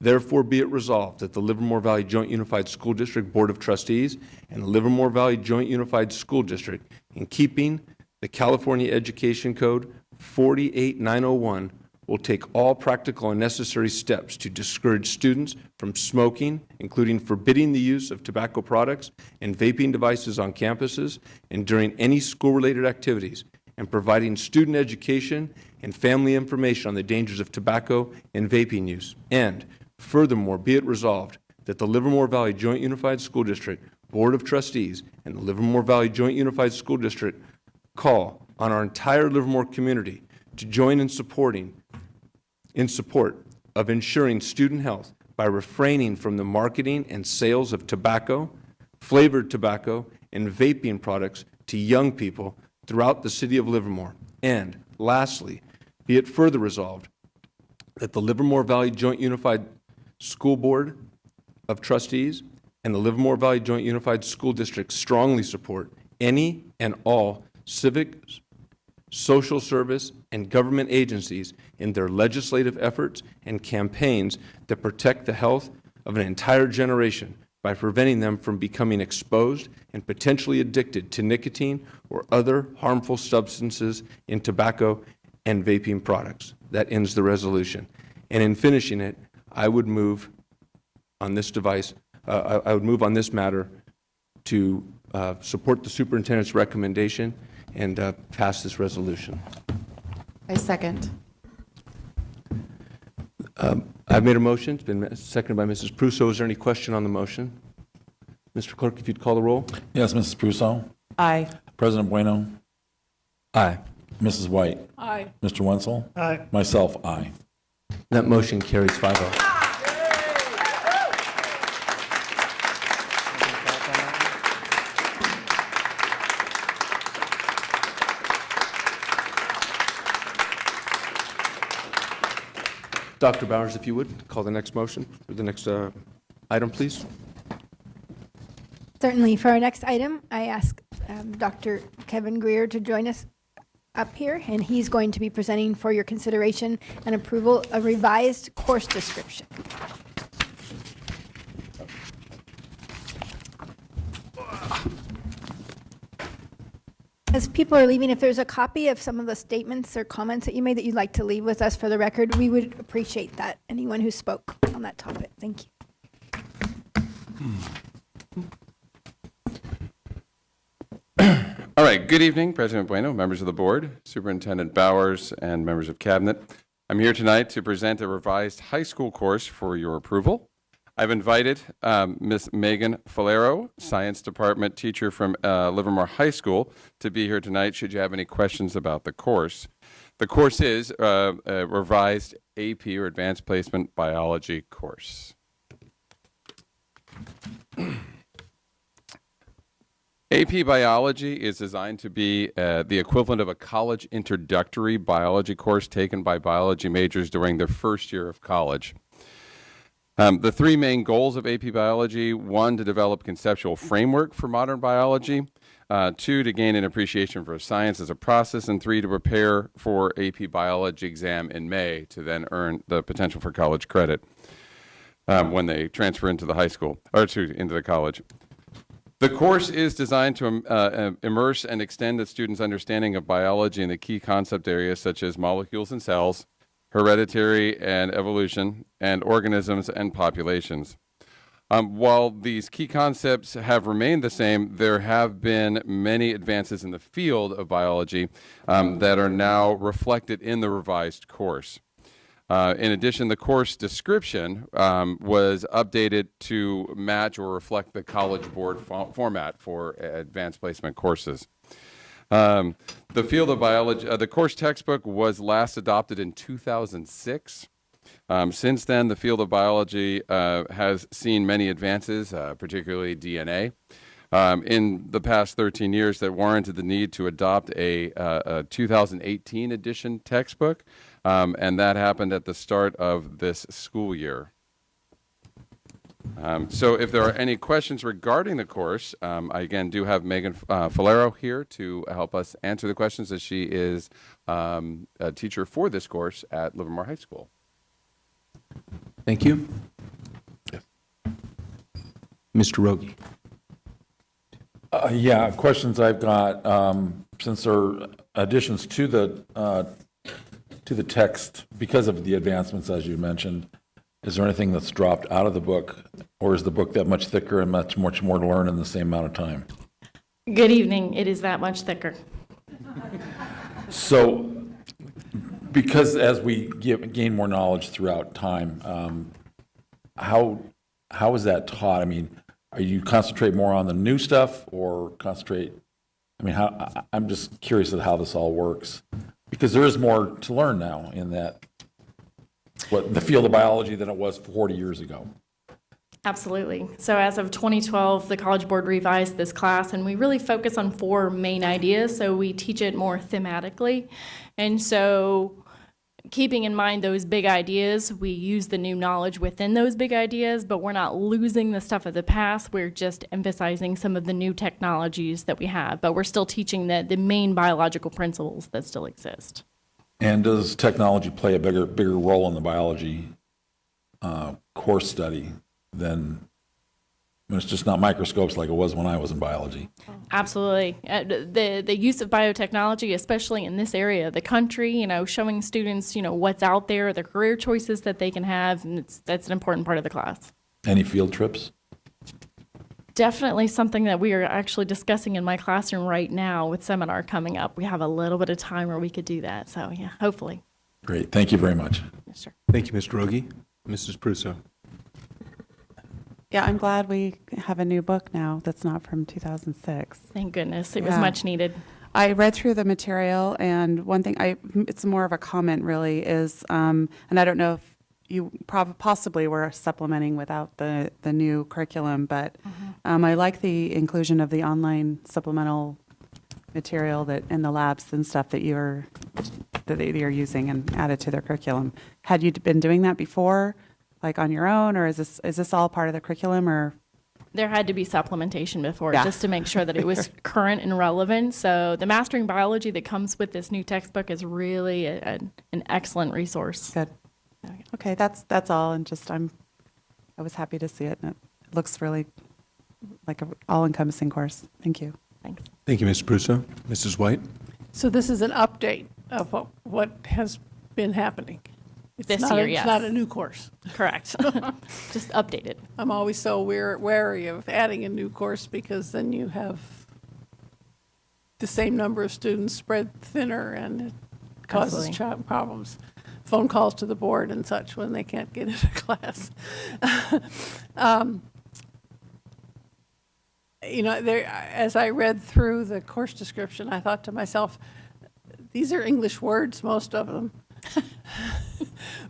[SPEAKER 7] therefore be it resolved that the Livermore Valley Joint Unified School District Board of Trustees and the Livermore Valley Joint Unified School District, in keeping the California Education Code 48901, will take all practical and necessary steps to discourage students from smoking, including forbidding the use of tobacco products and vaping devices on campuses and during any school-related activities, and providing student education and family information on the dangers of tobacco and vaping use. And furthermore, be it resolved that the Livermore Valley Joint Unified School District Board of Trustees and the Livermore Valley Joint Unified School District call on our entire Livermore community to join in support of ensuring student health by refraining from the marketing and sales of tobacco, flavored tobacco, and vaping products to young people throughout the city of Livermore. And lastly, be it further resolved that the Livermore Valley Joint Unified School Board of Trustees and the Livermore Valley Joint Unified School District strongly support any and all civic, social service, and government agencies in their legislative efforts and campaigns that protect the health of an entire generation by preventing them from becoming exposed and potentially addicted to nicotine or other harmful substances in tobacco and vaping products. That ends the resolution. And in finishing it, I would move on this matter to support the superintendent's recommendation and pass this resolution.
[SPEAKER 8] I second.
[SPEAKER 7] I've made a motion. It's been seconded by Mrs. Prusso. Is there any question on the motion? Mr. Clerk, if you'd call the roll.
[SPEAKER 2] Yes, Mrs. Prusso.
[SPEAKER 8] Aye.
[SPEAKER 2] President Bueno.
[SPEAKER 7] Aye.
[SPEAKER 2] Mrs. White.
[SPEAKER 9] Aye.
[SPEAKER 2] Mr. Wenzel.
[SPEAKER 10] Aye.
[SPEAKER 2] Myself, aye.
[SPEAKER 7] That motion carries 5-0. Dr. Bowers, if you would, call the next motion, or the next item, please.
[SPEAKER 6] Certainly. For our next item, I ask Dr. Kevin Greer to join us up here, and he's going to be presenting for your consideration and approval a revised course description. As people are leaving, if there's a copy of some of the statements or comments that you made that you'd like to leave with us for the record, we would appreciate that. Anyone who spoke on that topic. Thank you.
[SPEAKER 15] All right, good evening, President Bueno, members of the board, Superintendent Bowers, and members of cabinet. I'm here tonight to present a revised high school course for your approval. I've invited Ms. Megan Falero, Science Department teacher from Livermore High School, to be here tonight should you have any questions about the course. The course is a revised AP, or Advanced Placement Biology course. AP Biology is designed to be the equivalent of a college introductory biology course taken by biology majors during their first year of college. The three main goals of AP Biology: one, to develop conceptual framework for modern biology; two, to gain an appreciation for science as a process; and three, to prepare for AP Biology exam in May to then earn the potential for college credit when they transfer into the high school, or into the college. The course is designed to immerse and extend the students' understanding of biology in the key concept areas such as molecules and cells, hereditary and evolution, and organisms and populations. While these key concepts have remained the same, there have been many advances in the field of biology that are now reflected in the revised course. In addition, the course description was updated to match or reflect the College Board format for advanced placement courses. The field of biology, the course textbook was last adopted in 2006. Since then, the field of biology has seen many advances, particularly DNA. In the past 13 years, that warranted the need to adopt a 2018 edition textbook, and that happened at the start of this school year. So if there are any questions regarding the course, I again do have Megan Falero here to help us answer the questions, as she is a teacher for this course at Livermore High School.
[SPEAKER 7] Thank you. Mr. Rogie.
[SPEAKER 2] Yeah, questions I've got, since there are additions to the text because of the advancements, as you mentioned, is there anything that's dropped out of the book, or is the book that much thicker and much more to learn in the same amount of time?
[SPEAKER 16] Good evening. It is that much thicker.
[SPEAKER 2] So, because as we gain more knowledge throughout time, how is that taught? I mean, are you concentrate more on the new stuff, or concentrate? I mean, I'm just curious at how this all works, because there is more to learn now in that the field of biology than it was 40 years ago.
[SPEAKER 16] Absolutely. So as of 2012, the College Board revised this class, and we really focus on 4 main ideas. So we teach it more thematically. And so keeping in mind those big ideas, we use the new knowledge within those big ideas, but we're not losing the stuff of the past. We're just emphasizing some of the new technologies that we have, but we're still teaching the main biological principles that still exist.
[SPEAKER 2] And does technology play a bigger role in the biology course study than when it's just not microscopes like it was when I was in biology?
[SPEAKER 16] Absolutely. The use of biotechnology, especially in this area of the country, showing students, what's out there, the career choices that they can have, and that's an important part of the class.
[SPEAKER 2] Any field trips?
[SPEAKER 16] Definitely something that we are actually discussing in my classroom right now with seminar coming up. We have a little bit of time where we could do that. So yeah, hopefully.
[SPEAKER 2] Great. Thank you very much.
[SPEAKER 16] Yes, sir.
[SPEAKER 7] Thank you, Mr. Rogie. Mrs. Prusso.
[SPEAKER 8] Yeah, I'm glad we have a new book now that's not from 2006.
[SPEAKER 16] Thank goodness. It was much needed.
[SPEAKER 8] I read through the material, and one thing, it's more of a comment really, is, and I don't know if you possibly were supplementing without the new curriculum, but I like the inclusion of the online supplemental material that in the labs and stuff that you're using and added to their curriculum. Had you been doing that before, like on your own, or is this all part of the curriculum, or?
[SPEAKER 16] There had to be supplementation before just to make sure that it was current and relevant. So the Mastering Biology that comes with this new textbook is really an excellent resource.
[SPEAKER 8] Good. Okay, that's all, and just I was happy to see it, and it looks really like an all-encompassing course. Thank you.
[SPEAKER 16] Thanks.
[SPEAKER 7] Thank you, Mrs. Prusso. Mrs. White.
[SPEAKER 9] So this is an update of what has been happening. It's
[SPEAKER 16] This
[SPEAKER 9] not
[SPEAKER 16] year,
[SPEAKER 9] It's
[SPEAKER 16] yes.
[SPEAKER 9] not a new course.
[SPEAKER 16] Correct. Just updated.
[SPEAKER 9] I'm always so wary of adding a new course, because then you have the same number of students spread thinner, and it causes problems. Phone calls to the board and such when they can't get into class. As I read through the course description, I thought to myself, these are English words, most of them.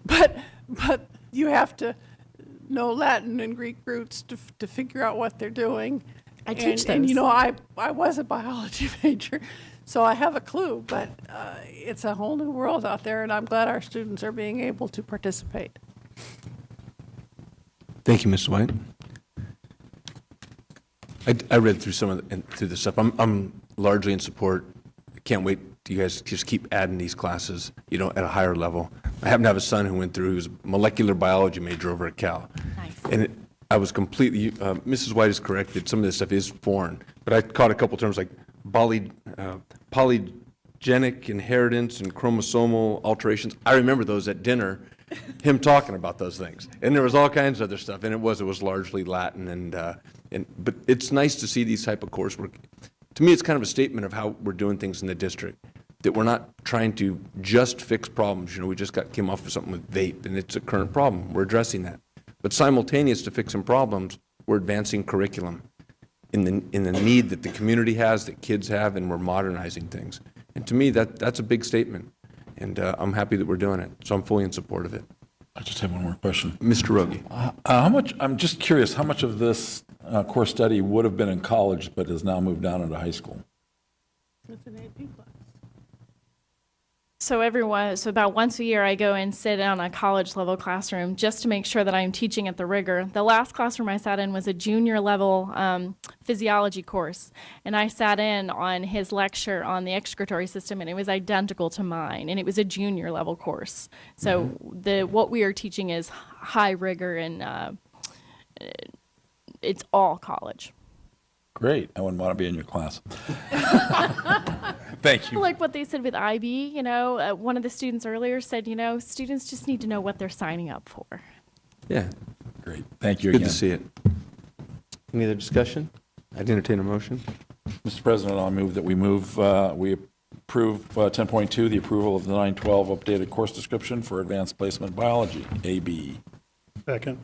[SPEAKER 9] but you have to know Latin and Greek roots to figure out what they're doing.
[SPEAKER 16] I teach
[SPEAKER 9] and
[SPEAKER 16] those.
[SPEAKER 9] I was a biology major, so I have a clue, but it's a whole new world out there, and I'm glad our students are being able to participate.
[SPEAKER 7] Thank you, Mrs. White. I read through through this stuff. I'm largely in support. I can't wait. You guys just keep adding these classes, at a higher level. I happen to have a son who went through, he was a molecular biology major over at Cal.
[SPEAKER 16] Nice.
[SPEAKER 7] And I was completely, Mrs. White is correct that some of this stuff is foreign, but I caught a couple terms like polygenic inheritance and chromosomal alterations. I remember those at dinner, him talking about those things. And there was all kinds of other stuff, and it was largely Latin, but it's nice to see these type of coursework. To me, it's kind of a statement of how we're doing things in the district, that we're not trying to just fix problems. You know, we just came off of something with vape, and it's a current problem. We're addressing that. But simultaneous to fixing problems, we're advancing curriculum in the need that the community has, that kids have, and we're modernizing things. And to me, that's a big statement. And I'm happy that we're doing it. So I'm fully in support of it.
[SPEAKER 2] I just have one more question.
[SPEAKER 7] Mr. Rogie.
[SPEAKER 2] How much, I'm just curious, how much of this course study would have been in college but has now moved down into high school?
[SPEAKER 9] It's an AP class.
[SPEAKER 16] So about once a year I go and sit in a college level classroom just to make sure that I'm teaching at the rigor. The last classroom I sat in was a junior level physiology course, and I sat in on his lecture on the excretory system, and it was identical to mine, and it was a junior level course. So what we are teaching is high rigor, and it's all college.
[SPEAKER 2] Great. I wouldn't want to be in your class. Thank you.
[SPEAKER 16] Like what they said with IB, you know, one of the students earlier said, you know, students just need to know what they're signing up for.
[SPEAKER 7] Yeah.
[SPEAKER 2] Great. Thank you
[SPEAKER 7] Good
[SPEAKER 2] again.
[SPEAKER 7] to see it. Any other discussion? I'd entertain a motion.
[SPEAKER 2] Mr. President, I'll move that we approve 10.2, the approval of the 912 updated course description for advanced placement biology, AB.
[SPEAKER 10] Second.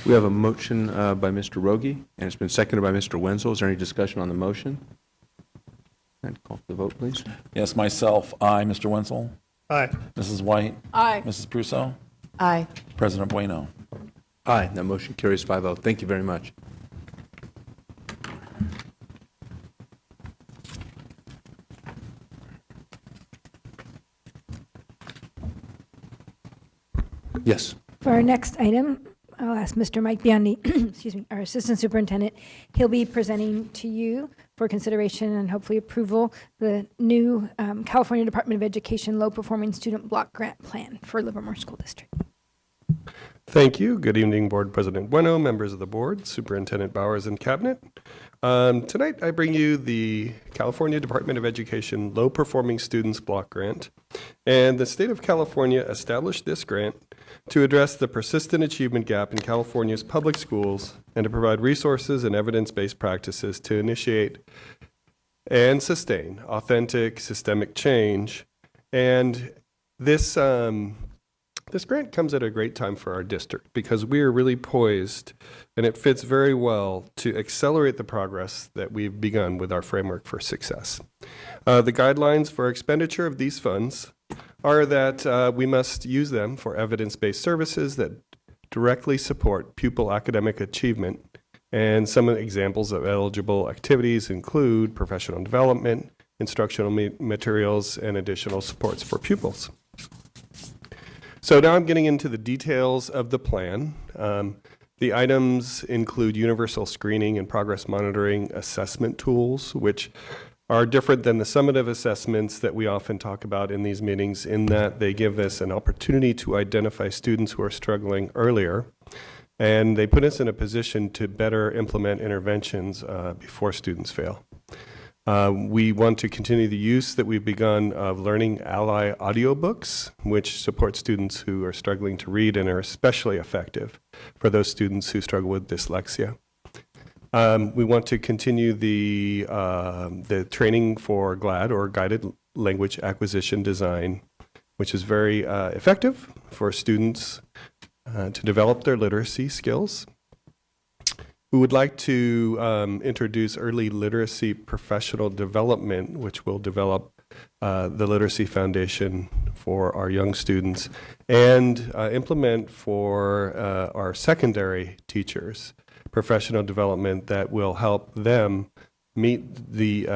[SPEAKER 7] We have a motion by Mr. Rogie, and it's been seconded by Mr. Wenzel. Is there any discussion on the motion? And call for the vote, please.
[SPEAKER 2] Yes, myself, aye. Mr. Wenzel?
[SPEAKER 10] Aye.
[SPEAKER 2] Mrs. White?
[SPEAKER 9] Aye.
[SPEAKER 2] Mrs. Prusso?
[SPEAKER 8] Aye.
[SPEAKER 2] President Bueno?
[SPEAKER 7] Aye. That motion carries 5-0. Thank you very much. Yes.
[SPEAKER 6] For our next item, I'll ask Mr. Mike Biondi, excuse me, our Assistant Superintendent. He'll be presenting to you for consideration and hopefully approval the new California Department of Education Low Performing Student Block Grant Plan for Livermore School District.
[SPEAKER 17] Thank you. Good evening, Board President Bueno, members of the board, Superintendent Bowers, and Cabinet. Tonight, I bring you the California Department of Education Low Performing Students Block Grant. And the state of California established this grant to address the persistent achievement gap in California's public schools and to provide resources and evidence-based practices to initiate and sustain authentic systemic change. And this grant comes at a great time for our district because we are really poised, and it fits very well to accelerate the progress that we've begun with our framework for success. The guidelines for expenditure of these funds are that we must use them for evidence-based services that directly support pupil academic achievement. And some examples of eligible activities include professional development, instructional materials, and additional supports for pupils. So now I'm getting into the details of the plan. The items include universal screening and progress monitoring assessment tools, which are different than the summative assessments that we often talk about in these meetings in that they give us an opportunity to identify students who are struggling earlier, and they put us in a position to better implement interventions before students fail. We want to continue the use that we've begun of Learning Ally audiobooks, which support students who are struggling to read and are especially effective for those students who struggle with dyslexia. We want to continue the training for GLAD, or Guided Language Acquisition Design, which is very effective for students to develop their literacy skills. We would like to introduce early literacy professional development, which will develop the literacy foundation for our young students, and implement for our secondary teachers professional development that will help them meet the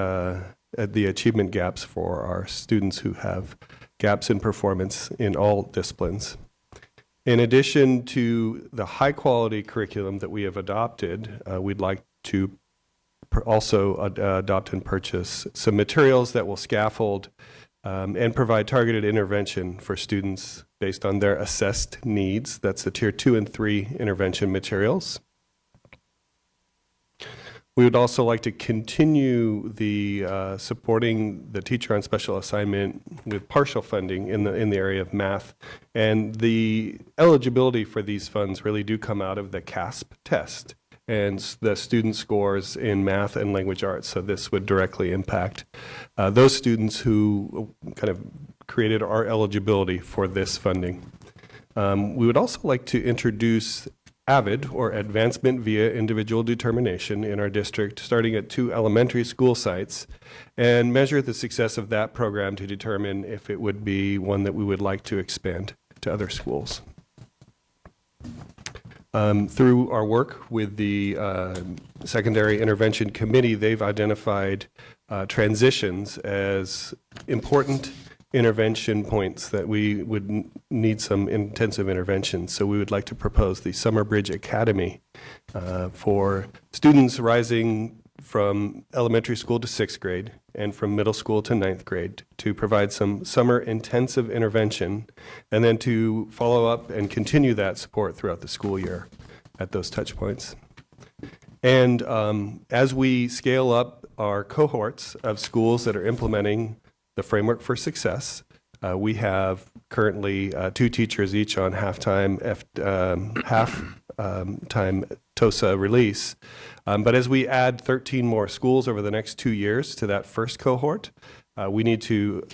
[SPEAKER 17] achievement gaps for our students who have gaps in performance in all disciplines. In addition to the high quality curriculum that we have adopted, we'd like to also adopt and purchase some materials that will scaffold and provide targeted intervention for students based on their assessed needs. That's the Tier 2 and 3 intervention materials. We would also like to continue the supporting the teacher on special assignment with partial funding in the area of math. And the eligibility for these funds really do come out of the CASP test and the student scores in math and language arts. So this would directly impact those students who kind of created our eligibility for this funding. We would also like to introduce AVID, or Advancement via Individual Determination, in our district, starting at 2 elementary school sites, and measure the success of that program to determine if it would be one that we would like to expand to other schools. Through our work with the Secondary Intervention Committee, they've identified transitions as important intervention points that we would need some intensive intervention. So we would like to propose the Summer Bridge Academy for students rising from elementary school to 6th grade and from middle school to 9th grade to provide some summer intensive intervention and then to follow up and continue that support throughout the school year at those touch points. And as we scale up our cohorts of schools that are implementing the framework for success, we have currently 2 teachers each on half-time TOSA release. But as we add 13 more schools over the next 2 years to that first cohort, we need to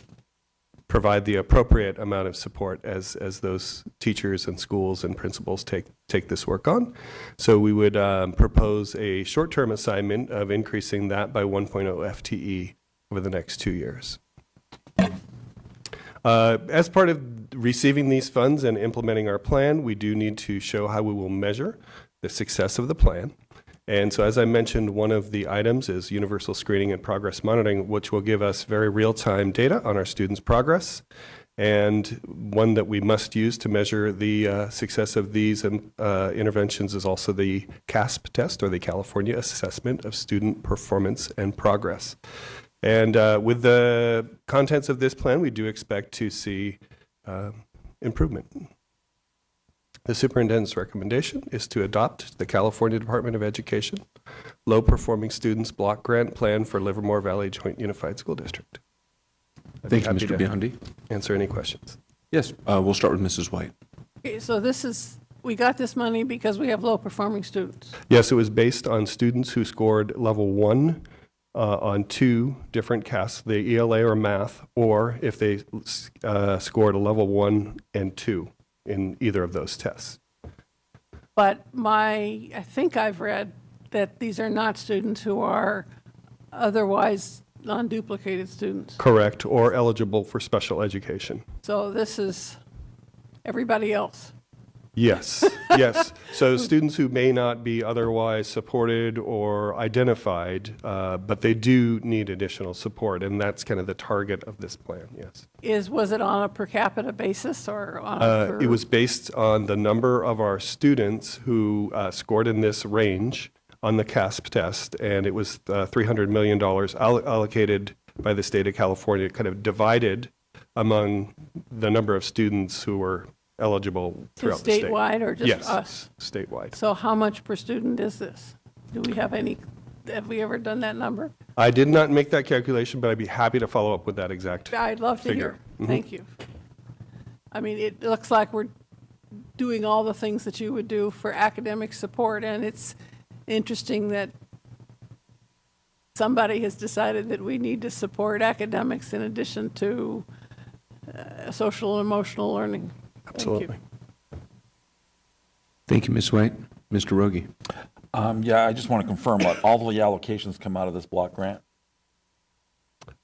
[SPEAKER 17] provide the appropriate amount of support as those teachers and schools and principals take this work on. So we would propose a short-term assignment of increasing that by 1.0 FTE over the next 2 years. As part of receiving these funds and implementing our plan, we do need to show how we will measure the success of the plan. And so as I mentioned, one of the items is universal screening and progress monitoring, which will give us very real-time data on our students' progress. And one that we must use to measure the success of these interventions is also the CASP test, or the California Assessment of Student Performance and Progress. And with the contents of this plan, we do expect to see improvement. The superintendent's recommendation is to adopt the California Department of Education Low Performing Students Block Grant Plan for Livermore Valley Joint Unified School District.
[SPEAKER 7] Thank you, Mr. Biondi.
[SPEAKER 17] Answer any questions.
[SPEAKER 7] Yes, we'll start with Mrs. White.
[SPEAKER 9] Okay, so we got this money because we have low-performing students.
[SPEAKER 17] Yes, it was based on students who scored level 1 on 2 different CASP, the ELA or math, or if they scored a level 1 and 2 in either of those tests.
[SPEAKER 9] But I think I've read that these are not students who are otherwise non-duplicated students.
[SPEAKER 17] Correct, or eligible for special education.
[SPEAKER 9] So this is everybody else.
[SPEAKER 17] Yes, yes. So students who may not be otherwise supported or identified, but they do need additional support, and that's kind of the target of this plan, yes.
[SPEAKER 9] Was it on a per capita basis or on a per?
[SPEAKER 17] It was based on the number of our students who scored in this range on the CASP test, and it was $300 million allocated by the state of California, kind of divided among the number of students who were eligible throughout the state.
[SPEAKER 9] Statewide or just
[SPEAKER 17] yes,
[SPEAKER 9] us?
[SPEAKER 17] Statewide.
[SPEAKER 9] So how much per student is this? Do we have we ever done that number?
[SPEAKER 17] I did not make that calculation, but I'd be happy to follow up with that exact
[SPEAKER 9] I'd love to
[SPEAKER 17] figure.
[SPEAKER 9] hear. Thank you. I mean, it looks like we're doing all the things that you would do for academic support, and it's interesting that somebody has decided that we need to support academics in addition to social and emotional learning.
[SPEAKER 17] Absolutely.
[SPEAKER 7] Thank you, Ms. White. Mr. Rogie.
[SPEAKER 2] Yeah, I just want to confirm what all the allocations come out of this block grant.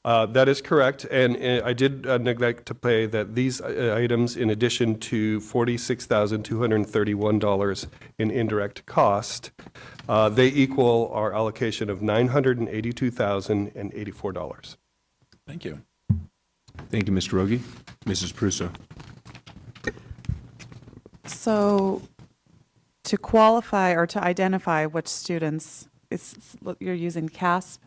[SPEAKER 17] That is correct, and I did neglect to pay that these items, in addition to $46,231 in indirect cost, they equal our allocation of $982,084.
[SPEAKER 2] Thank you.
[SPEAKER 7] Thank you, Mr. Rogie. Mrs. Pruso.
[SPEAKER 8] So to qualify or to identify which students, you're using CASP?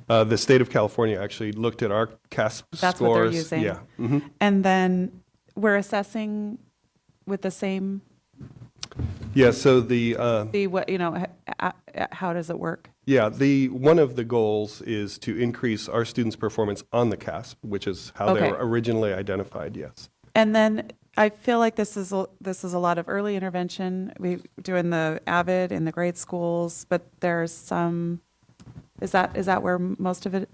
[SPEAKER 17] The state of California actually looked at our CASP
[SPEAKER 8] That's
[SPEAKER 17] scores.
[SPEAKER 8] what they're using?
[SPEAKER 17] Yeah. Mm-hmm.
[SPEAKER 8] And then we're assessing with the same
[SPEAKER 17] Yeah, so the,
[SPEAKER 8] What, how does it work?
[SPEAKER 17] yeah, one of the goals is to increase our students' performance on the CASP, which is how they
[SPEAKER 8] Okay.
[SPEAKER 17] were originally identified, yes.
[SPEAKER 8] And then I feel like this is a lot of early intervention. We doing the AVID in the grade schools, but there's some. Is that where most of it?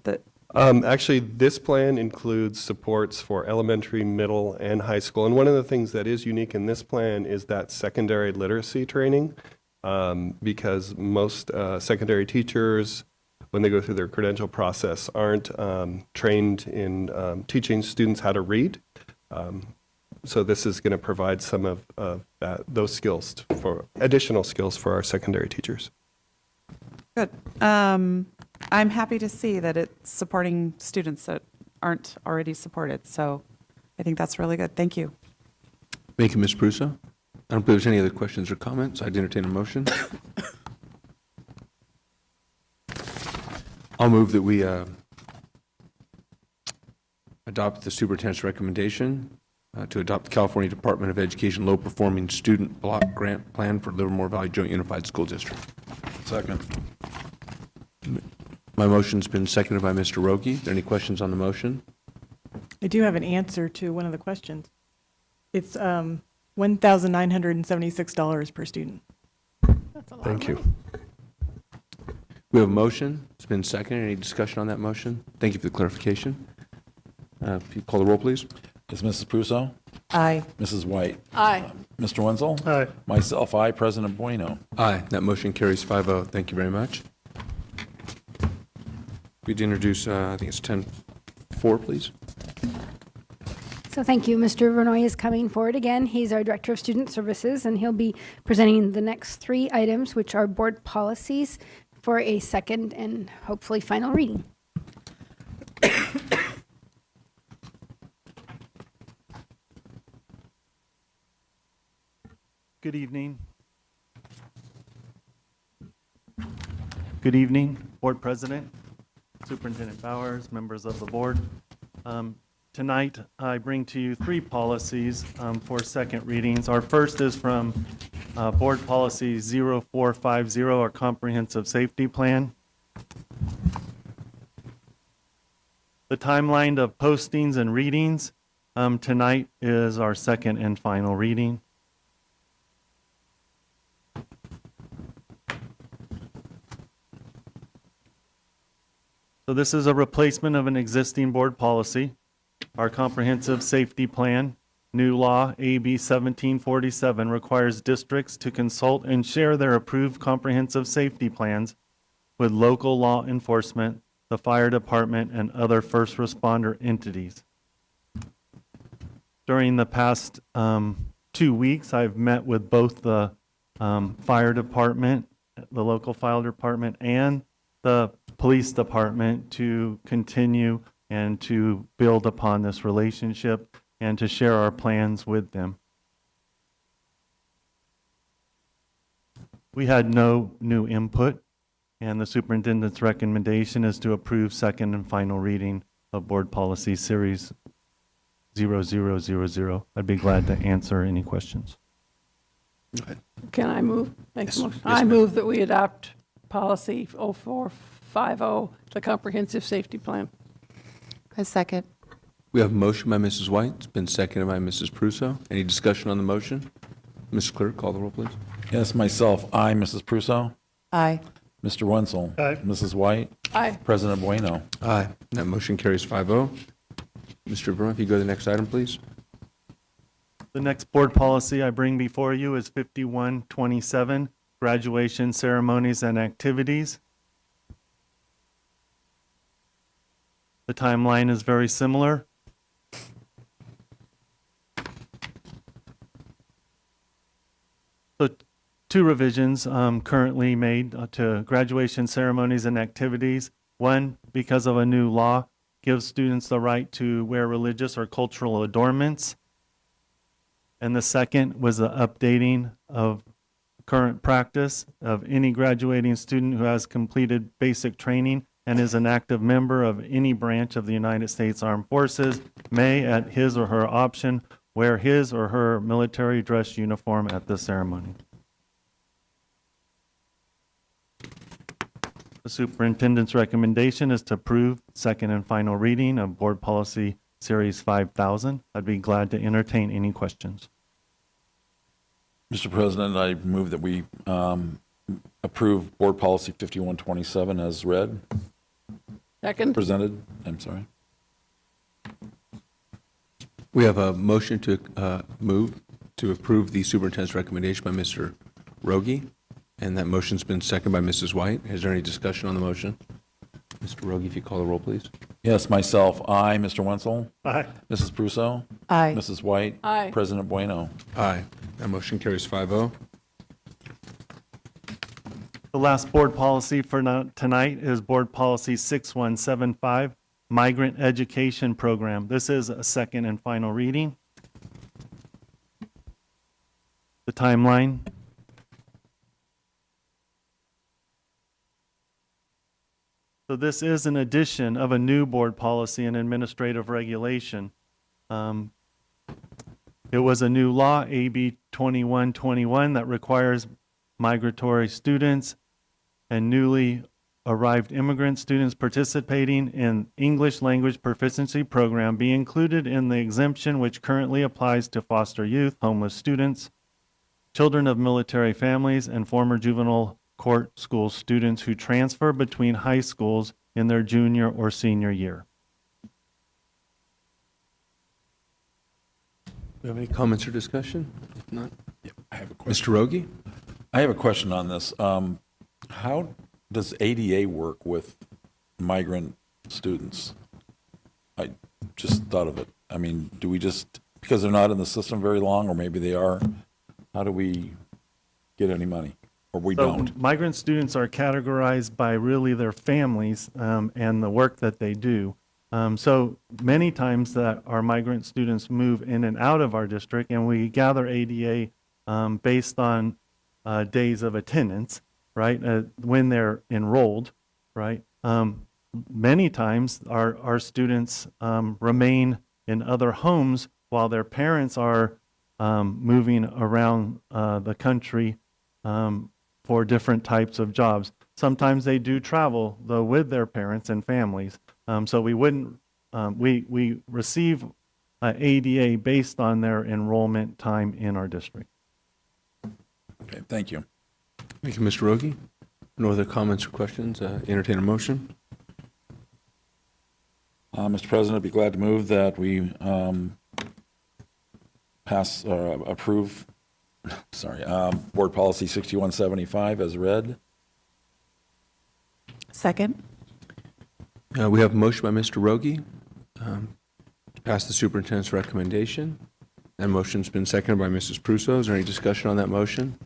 [SPEAKER 17] Actually, this plan includes supports for elementary, middle, and high school. And one of the things that is unique in this plan is that secondary literacy training, because most secondary teachers, when they go through their credential process, aren't trained in teaching students how to read. So this is going to provide some of those skills for additional skills for our secondary teachers.
[SPEAKER 8] Good. I'm happy to see that it's supporting students that aren't already supported. So I think that's really good. Thank you.
[SPEAKER 7] Thank you, Ms. Pruso. I don't believe there's any other questions or comments. I'd entertain a motion. I'll move that we adopt the superintendent's recommendation to adopt the California Department of Education low-performing student block grant plan for Livermore Valley Joint Unified School District.
[SPEAKER 2] Second.
[SPEAKER 7] My motion's been seconded by Mr. Rogie. Are there any questions on the motion?
[SPEAKER 18] I do have an answer to one of the questions. It's $1,976 per student.
[SPEAKER 9] That's a lot.
[SPEAKER 17] Thank you.
[SPEAKER 7] We have a motion. It's been seconded. Any discussion on that motion? Thank you for the clarification. If you call the roll, please.
[SPEAKER 2] Is Mrs. Pruso?
[SPEAKER 18] Aye.
[SPEAKER 2] Mrs. White?
[SPEAKER 9] Aye.
[SPEAKER 2] Mr. Wenzel?
[SPEAKER 10] Aye.
[SPEAKER 2] Myself, aye. President Bueno.
[SPEAKER 7] Aye. That motion carries 5-0. Thank you very much. We'd introduce, I think it's 10-4, please.
[SPEAKER 6] So thank you. Mr. Vernoy is coming forward again. He's our Director of Student Services, and he'll be presenting the next 3 items, which are board policies, for a second and hopefully final reading.
[SPEAKER 4] Good evening. Good evening, Board President, Superintendent Bowers, members of the board. Tonight, I bring to you 3 policies for second readings. Our first is from Board Policy 0450, our Comprehensive Safety Plan. The timeline of postings and readings tonight is our second and final reading. So this is a replacement of an existing board policy. Our comprehensive safety plan, new law AB 1747, requires districts to consult and share their approved comprehensive safety plans with local law enforcement, the fire department, and other first responder entities. During the past 2 weeks, I've met with both the fire department, the local fire department, and the police department to continue and to build upon this relationship and to share our plans with them. We had no new input, and the superintendent's recommendation is to approve second and final reading of Board Policy Series 0000. I'd be glad to answer any questions.
[SPEAKER 9] Can I move? Make a
[SPEAKER 7] Yes.
[SPEAKER 9] motion?
[SPEAKER 7] Yes,
[SPEAKER 9] I
[SPEAKER 7] ma'am.
[SPEAKER 9] move that we adopt policy 0450, the comprehensive safety plan.
[SPEAKER 8] A second.
[SPEAKER 7] We have a motion by Mrs. White. It's been seconded by Mrs. Pruso. Any discussion on the motion? Mrs. Clerk, call the roll, please.
[SPEAKER 2] Yes, myself, aye. Mrs. Pruso?
[SPEAKER 8] Aye.
[SPEAKER 2] Mr. Wenzel?
[SPEAKER 10] Aye.
[SPEAKER 2] Mrs. White?
[SPEAKER 9] Aye.
[SPEAKER 2] President Bueno.
[SPEAKER 7] Aye. That motion carries 5-0. Mr. Bruno, if you go to the next item, please.
[SPEAKER 4] The next board policy I bring before you is 5127, graduation ceremonies and activities. The timeline is very similar. So 2 revisions currently made to graduation ceremonies and activities. One, because of a new law, gives students the right to wear religious or cultural adornments. And the second was the updating of current practice of any graduating student who has completed basic training and is an active member of any branch of the United States Armed Forces may, at his or her option, wear his or her military dress uniform at the ceremony. The superintendent's recommendation is to approve second and final reading of Board Policy Series 5000. I'd be glad to entertain any questions.
[SPEAKER 2] Mr. President, I move that we approve Board Policy 5127 as read, presented. I'm sorry.
[SPEAKER 7] We have a motion to move to approve the superintendent's recommendation by Mr. Rogie, and that motion's been seconded by Mrs. White. Is there any discussion on the motion? Mr. Rogie, if you call the roll, please.
[SPEAKER 2] Yes, myself, aye. Mr. Wenzel?
[SPEAKER 4] Aye.
[SPEAKER 2] Mrs. Prusso?
[SPEAKER 18] Aye.
[SPEAKER 2] Mrs. White?
[SPEAKER 9] Aye.
[SPEAKER 2] President Bueno?
[SPEAKER 7] Aye. That motion carries 5-0.
[SPEAKER 4] The last board policy for tonight is Board Policy 6175, Migrant Education Program. This is a second and final reading. The timeline. So this is an addition of a new board policy and administrative regulation. It was a new law, AB 2121, that requires migratory students and newly arrived immigrant students participating in English language proficiency program be included in the exemption which currently applies to foster youth, homeless students, children of military families, and former juvenile court school students who transfer between high schools in their junior or senior year.
[SPEAKER 7] Do you have any comments or discussion? If not,
[SPEAKER 2] I have a question.
[SPEAKER 7] Mr. Rogie?
[SPEAKER 2] I have a question on this. How does ADA work with migrant students? I just thought of it. I mean, do we just, because they're not in the system very long, or maybe they are, how do we get any money? Or we don't?
[SPEAKER 4] Migrant students are categorized by really their families and the work that they do. So many times that our migrant students move in and out of our district, and we gather ADA based on days of attendance, right, when they're enrolled, right? Many times our students remain in other homes while their parents are moving around the country for different types of jobs. Sometimes they do travel, though, with their parents and families. So we wouldn't, we receive ADA based on their enrollment time in our district.
[SPEAKER 2] Okay, thank you.
[SPEAKER 7] Thank you, Mr. Rogie. No other comments or questions? Entertain a motion.
[SPEAKER 2] Mr. President, I'd be glad to move that we approve, Board Policy 6175 as read.
[SPEAKER 8] Second.
[SPEAKER 7] We have a motion by Mr. Rogie to pass the superintendent's recommendation. That motion's been seconded by Mrs. Prusso. Is there any discussion on that motion?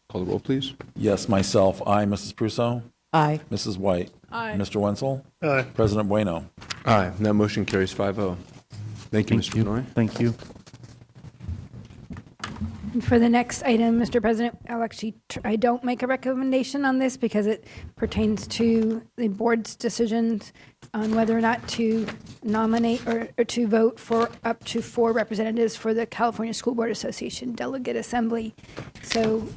[SPEAKER 7] Call the roll, please.
[SPEAKER 2] Yes, myself, aye. Mrs. Prusso?
[SPEAKER 18] Aye.
[SPEAKER 2] Mrs. White?
[SPEAKER 9] Aye.
[SPEAKER 2] Mr. Wenzel?
[SPEAKER 10] Aye.
[SPEAKER 2] President Bueno?
[SPEAKER 7] Aye. And that motion carries 5-0. Thank you, Mr. Benoit.
[SPEAKER 4] Thank you.
[SPEAKER 6] And for the next item, Mr. President, I don't make a recommendation on this because it pertains to the board's decisions on whether or not to nominate or to vote for up to 4 representatives for the California School Board Association Delegate Assembly. So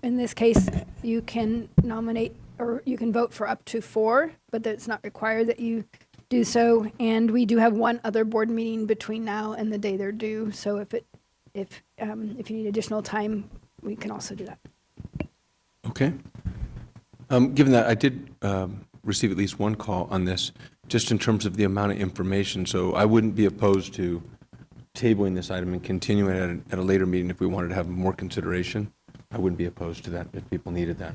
[SPEAKER 6] in this case, you can nominate or you can vote for up to 4, but it's not required that you do so. And we do have one other board meeting between now and the day they're due. So if you need additional time, we can also do that.
[SPEAKER 7] Okay. Given that, I did receive at least one call on this, just in terms of the amount of information. So I wouldn't be opposed to tabling this item and continuing it at a later meeting if we wanted to have more consideration. I wouldn't be opposed to that if people needed that.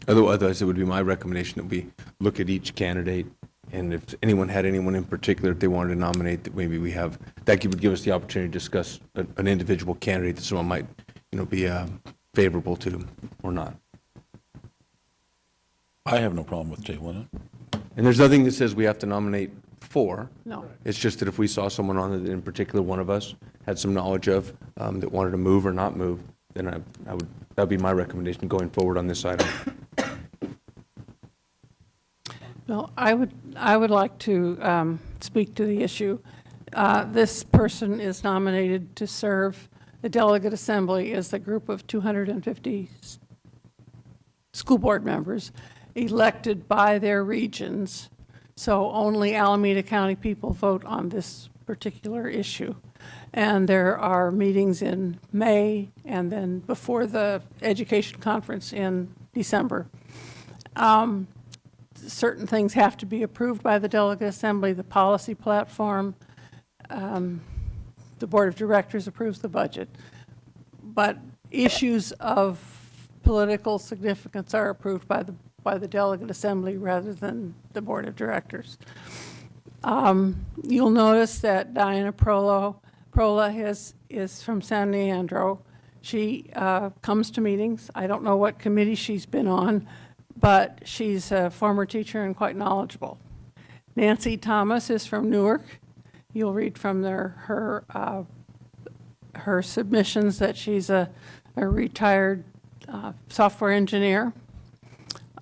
[SPEAKER 7] Otherwise, it would be my recommendation that we look at each candidate, and if anyone had anyone in particular that they wanted to nominate, that maybe we have, that would give us the opportunity to discuss an individual candidate that someone might, be favorable to or not.
[SPEAKER 2] I have no problem with tabling it.
[SPEAKER 7] And there's nothing that says we have to nominate 4.
[SPEAKER 9] No.
[SPEAKER 7] It's just that if we saw someone on it that in particular one of us had some knowledge of that wanted to move or not move, then that would be my recommendation going forward on this item.
[SPEAKER 9] No, I would like to speak to the issue. This person is nominated to serve the delegate assembly as the group of 250 school board members elected by their regions. So only Alameda County people vote on this particular issue. And there are meetings in May and then before the education conference in December. Certain things have to be approved by the delegate assembly, the policy platform. The board of directors approves the budget. But issues of political significance are approved by the delegate assembly rather than the board of directors. You'll notice that Diana Prola is from San Leandro. She comes to meetings. I don't know what committee she's been on, but she's a former teacher and quite knowledgeable. Nancy Thomas is from Newark. You'll read from her submissions that she's a retired software engineer.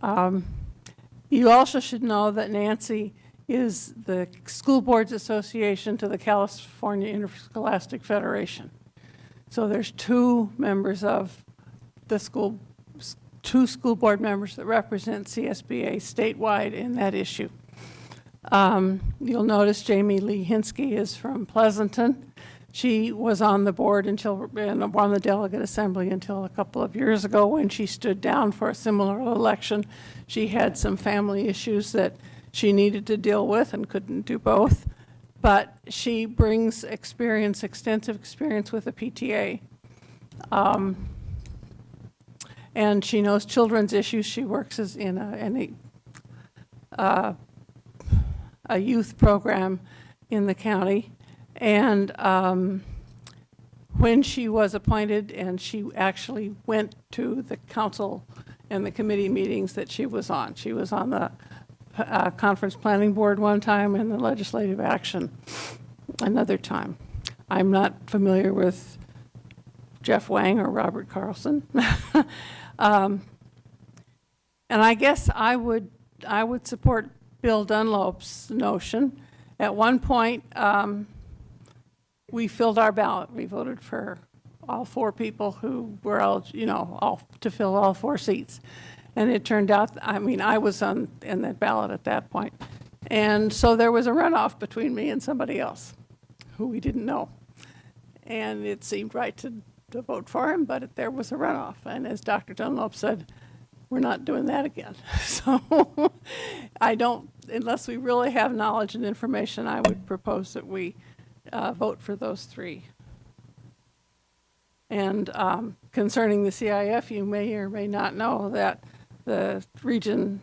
[SPEAKER 9] You also should know that Nancy is the School Boards Association to the California Interscholastic Federation. So there's two members of the two school board members that represent CSBA statewide in that issue. You'll notice Jamie Lee Hinsky is from Pleasanton. She was on the board and on the delegate assembly until a couple of years ago when she stood down for a similar election. She had some family issues that she needed to deal with and couldn't do both. But she brings extensive experience with the PTA. And she knows children's issues. She works in a youth program in the county. And when she was appointed, and she actually went to the council and the committee meetings that she was on. She was on the conference planning board one time and the legislative action another time. I'm not familiar with Jeff Wang or Robert Carlson. And I guess I would support Bill Dunlop's notion. At one point, we filled our ballot. We voted for all four people who were all to fill all four seats. And it turned out, I was in that ballot at that point. And so there was a runoff between me and somebody else who we didn't know. And it seemed right to vote for him, but there was a runoff. And as Dr. Dunlop said, we're not doing that again. So unless we really have knowledge and information, I would propose that we vote for those three. And concerning the CIF, you may or may not know that the Region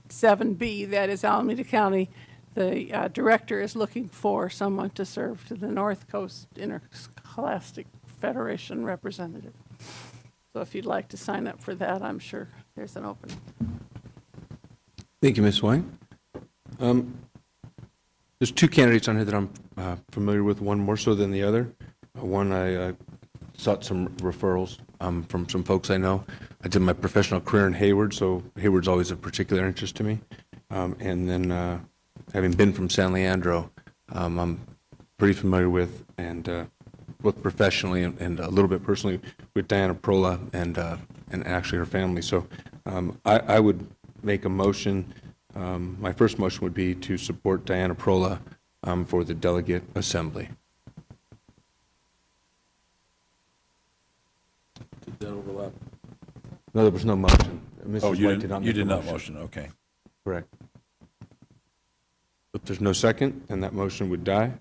[SPEAKER 9] 7B, that is Alameda County, the director is looking for someone to serve to the North Coast Interscholastic Federation representative. So if you'd like to sign up for that, I'm sure there's an opening.
[SPEAKER 7] Thank you, Ms. White. There's two candidates on here that I'm familiar with, one more so than the other. One I sought some referrals from some folks I know. I did my professional career in Hayward, so Hayward's always of particular interest to me. And then having been from San Leandro, I'm pretty familiar with, and both professionally and a little bit personally, with Diana Prola and actually her family. So I would make a motion. My first motion would be to support Diana Prola for the delegate assembly.
[SPEAKER 2] Did that overlap?
[SPEAKER 7] No, there was no motion. Mrs.
[SPEAKER 2] Oh, you
[SPEAKER 7] White
[SPEAKER 2] did not
[SPEAKER 7] make a
[SPEAKER 2] motion, okay.
[SPEAKER 7] Correct. If there's no second, then that motion would die.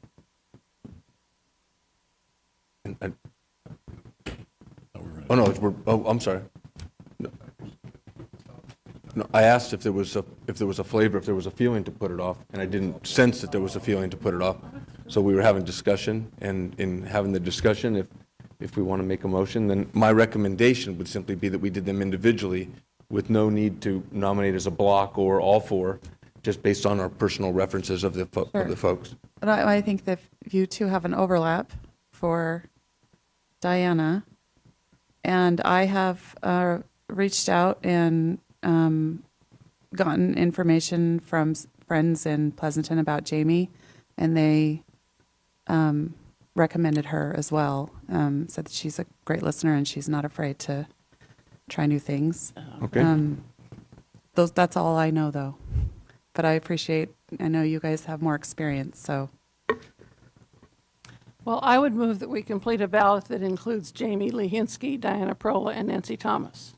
[SPEAKER 7] I'm sorry. No, I asked if there was a flavor, if there was a feeling to put it off, and I didn't sense that there was a feeling to put it off. So we were having discussion, and in having the discussion, if we want to make a motion, then my recommendation would simply be that we did them individually with no need to nominate as a block or all four, just based on our personal references of the folks.
[SPEAKER 8] But I think that you two have an overlap for Diana, and I have reached out and gotten information from friends in Pleasanton about Jamie, and they recommended her as well. Said that she's a great listener and she's not afraid to try new things.
[SPEAKER 7] Okay.
[SPEAKER 8] That's all I know, though. But I know you guys have more experience, so.
[SPEAKER 9] Well, I would move that we complete a ballot that includes Jamie Lehinsky, Diana Prola, and Nancy Thomas.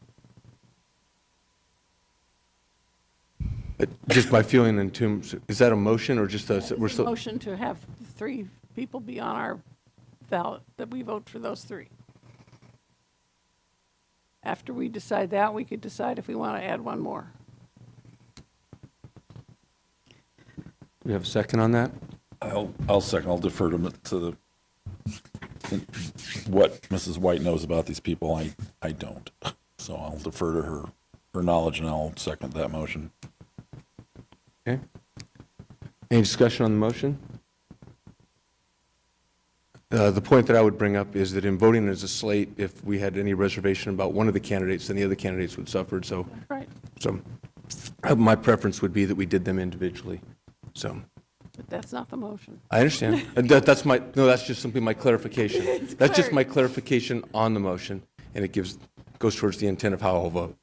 [SPEAKER 7] Just my feeling in terms, is that a motion or just a, we're still?
[SPEAKER 9] Motion to have 3 people be on our ballot, that we vote for those 3. After we decide that, we could decide if we want to add 1 more.
[SPEAKER 7] We have a second on that?
[SPEAKER 2] I'll second. I'll defer to what Mrs. White knows about these people. I don't. So I'll defer to her knowledge, and I'll second that motion.
[SPEAKER 7] Okay. Any discussion on the motion? The point that I would bring up is that in voting as a slate, if we had any reservation about one of the candidates, then the other candidates would suffer. So,
[SPEAKER 9] Right.
[SPEAKER 7] So my preference would be that we did them individually. So.
[SPEAKER 9] But that's not the motion.
[SPEAKER 7] I understand. That's just simply my clarification. That's just my clarification on the motion, and it goes towards the intent of how I'll vote.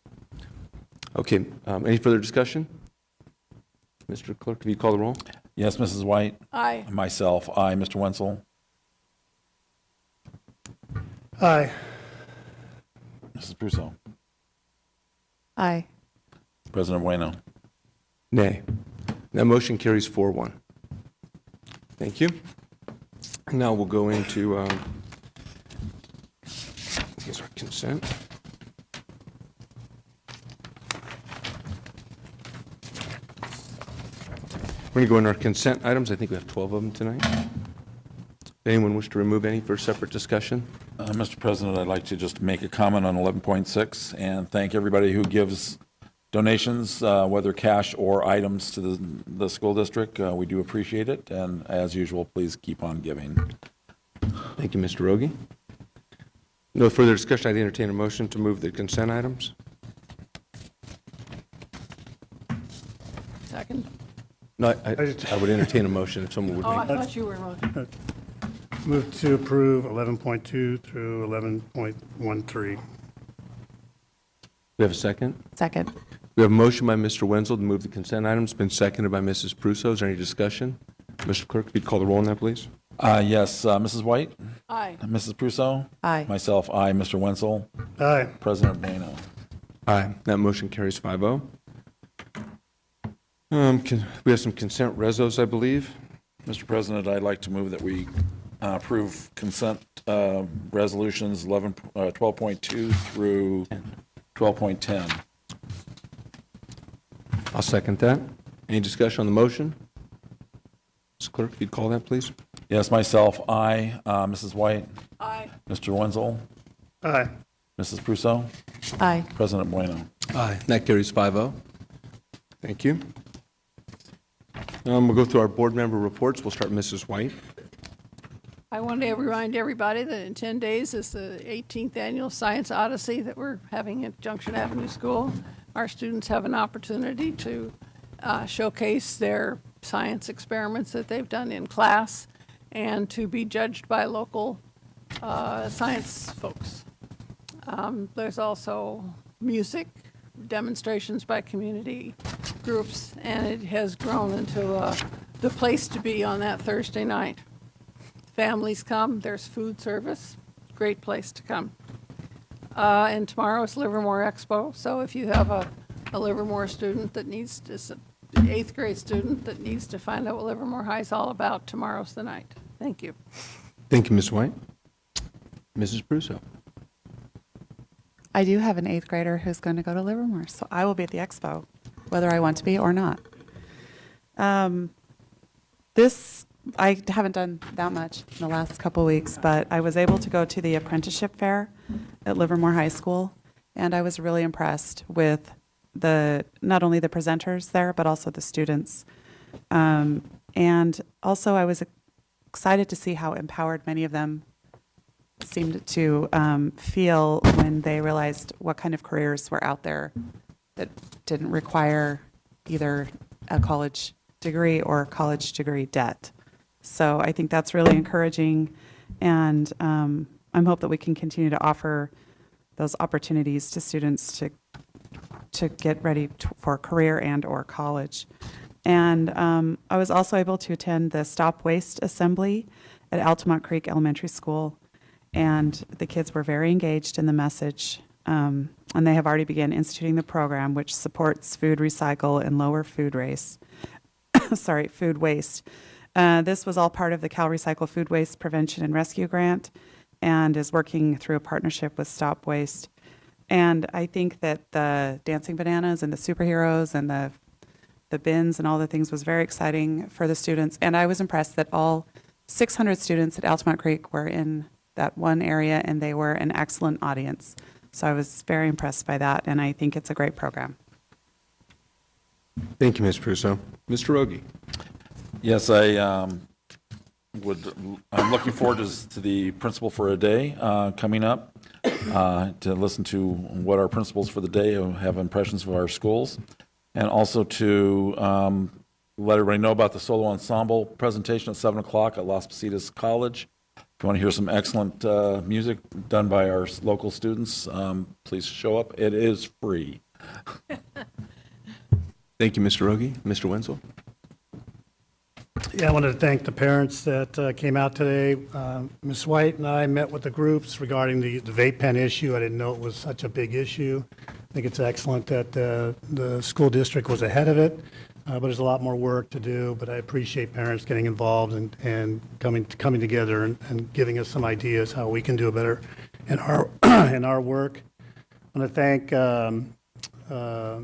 [SPEAKER 7] Okay, any further discussion? Mr. Clerk, can you call the roll?
[SPEAKER 2] Yes, Mrs. White?
[SPEAKER 9] Aye.
[SPEAKER 2] Myself, aye. Mr. Wenzel?
[SPEAKER 10] Aye.
[SPEAKER 2] Mrs. Prusso?
[SPEAKER 8] Aye.
[SPEAKER 2] President Bueno?
[SPEAKER 7] Nay. That motion carries 4-1. Thank you. Now we'll go into here's our consent. We're going to go into our consent items. I think we have 12 of them tonight. Anyone wish to remove any for separate discussion?
[SPEAKER 2] Mr. President, I'd like to just make a comment on 11.6 and thank everybody who gives donations, whether cash or items to the school district. We do appreciate it, and as usual, please keep on giving.
[SPEAKER 7] Thank you, Mr. Rogie. No further discussion. I'd entertain a motion to move the consent items.
[SPEAKER 9] Second.
[SPEAKER 7] No, I would entertain a motion if someone would
[SPEAKER 9] Oh, I
[SPEAKER 7] make.
[SPEAKER 9] thought you were voting.
[SPEAKER 10] Move to approve 11.2 through 11.13.
[SPEAKER 7] We have a second?
[SPEAKER 8] Second.
[SPEAKER 7] We have a motion by Mr. Wenzel to move the consent items, been seconded by Mrs. Prusso. Is there any discussion? Mr. Clerk, if you'd call the roll on that, please.
[SPEAKER 2] Yes, Mrs. White?
[SPEAKER 9] Aye.
[SPEAKER 2] Mrs. Prusso?
[SPEAKER 8] Aye.
[SPEAKER 2] Myself, aye. Mr. Wenzel?
[SPEAKER 10] Aye.
[SPEAKER 2] President Bueno?
[SPEAKER 7] Aye. That motion carries 5-0. We have some consent resos, I believe.
[SPEAKER 2] Mr. President, I'd like to move that we approve consent resolutions 12.2 through 12.10.
[SPEAKER 7] I'll second that. Any discussion on the motion? Mr. Clerk, if you'd call that, please.
[SPEAKER 2] Yes, myself, aye. Mrs. White?
[SPEAKER 9] Aye.
[SPEAKER 2] Mr. Wenzel?
[SPEAKER 10] Aye.
[SPEAKER 2] Mrs. Prusso?
[SPEAKER 8] Aye.
[SPEAKER 2] President Bueno?
[SPEAKER 7] Aye. That carries 5-0. Thank you. We'll go through our board member reports. We'll start with Mrs. White.
[SPEAKER 9] I want to remind everybody that in 10 days is the 18th annual Science Odyssey that we're having at Junction Avenue School. Our students have an opportunity to showcase their science experiments that they've done in class and to be judged by local science folks. There's also music, demonstrations by community groups, and it has grown into the place to be on that Thursday night. Families come, there's food service, great place to come. And tomorrow is Livermore Expo, so if you have a Livermore student that needs to, 8th grade student that needs to find out what Livermore High is all about, tomorrow's the night. Thank you.
[SPEAKER 7] Thank you, Ms. White. Mrs. Prusso.
[SPEAKER 8] I do have an 8th grader who's going to go to Livermore, so I will be at the expo, whether I want to be or not. I haven't done that much in the last couple weeks, but I was able to go to the apprenticeship fair at Livermore High School, and I was really impressed with not only the presenters there, but also the students. And also I was excited to see how empowered many of them seemed to feel when they realized what kind of careers were out there that didn't require either a college degree or college degree debt. So I think that's really encouraging, and I hope that we can continue to offer those opportunities to students to get ready for a career and or college. And I was also able to attend the Stop Waste Assembly at Altamont Creek Elementary School, and the kids were very engaged in the message. And they have already begun instituting the program, which supports food recycle and lower food waste. Food waste. This was all part of the Cal Recycle Food Waste Prevention and Rescue Grant, and is working through a partnership with Stop Waste. And I think that the dancing bananas and the superheroes and the bins and all the things was very exciting for the students. And I was impressed that all 600 students at Altamont Creek were in that one area, and they were an excellent audience. So I was very impressed by that, and I think it's a great program.
[SPEAKER 7] Thank you, Ms. Pruso. Mr. Rogi.
[SPEAKER 2] Yes, I'm looking forward to the Principal for a Day coming up, to listen to what our principals for the day have impressions of our schools, and also to let everybody know about the solo ensemble presentation at 7 o'clock at Las Positas College. If you want to hear some excellent music done by our local students, please show up. It is free.
[SPEAKER 7] Thank you, Mr. Rogi. Mr. Wenzel.
[SPEAKER 10] Yeah, I wanted to thank the parents that came out today. Ms. White and I met with the groups regarding the vape pen issue. I didn't know it was such a big issue. I think it's excellent that the school district was ahead of it, but there's a lot more work to do. But I appreciate parents getting involved and coming together and giving us some ideas how we can do better in our in our work. I want to thank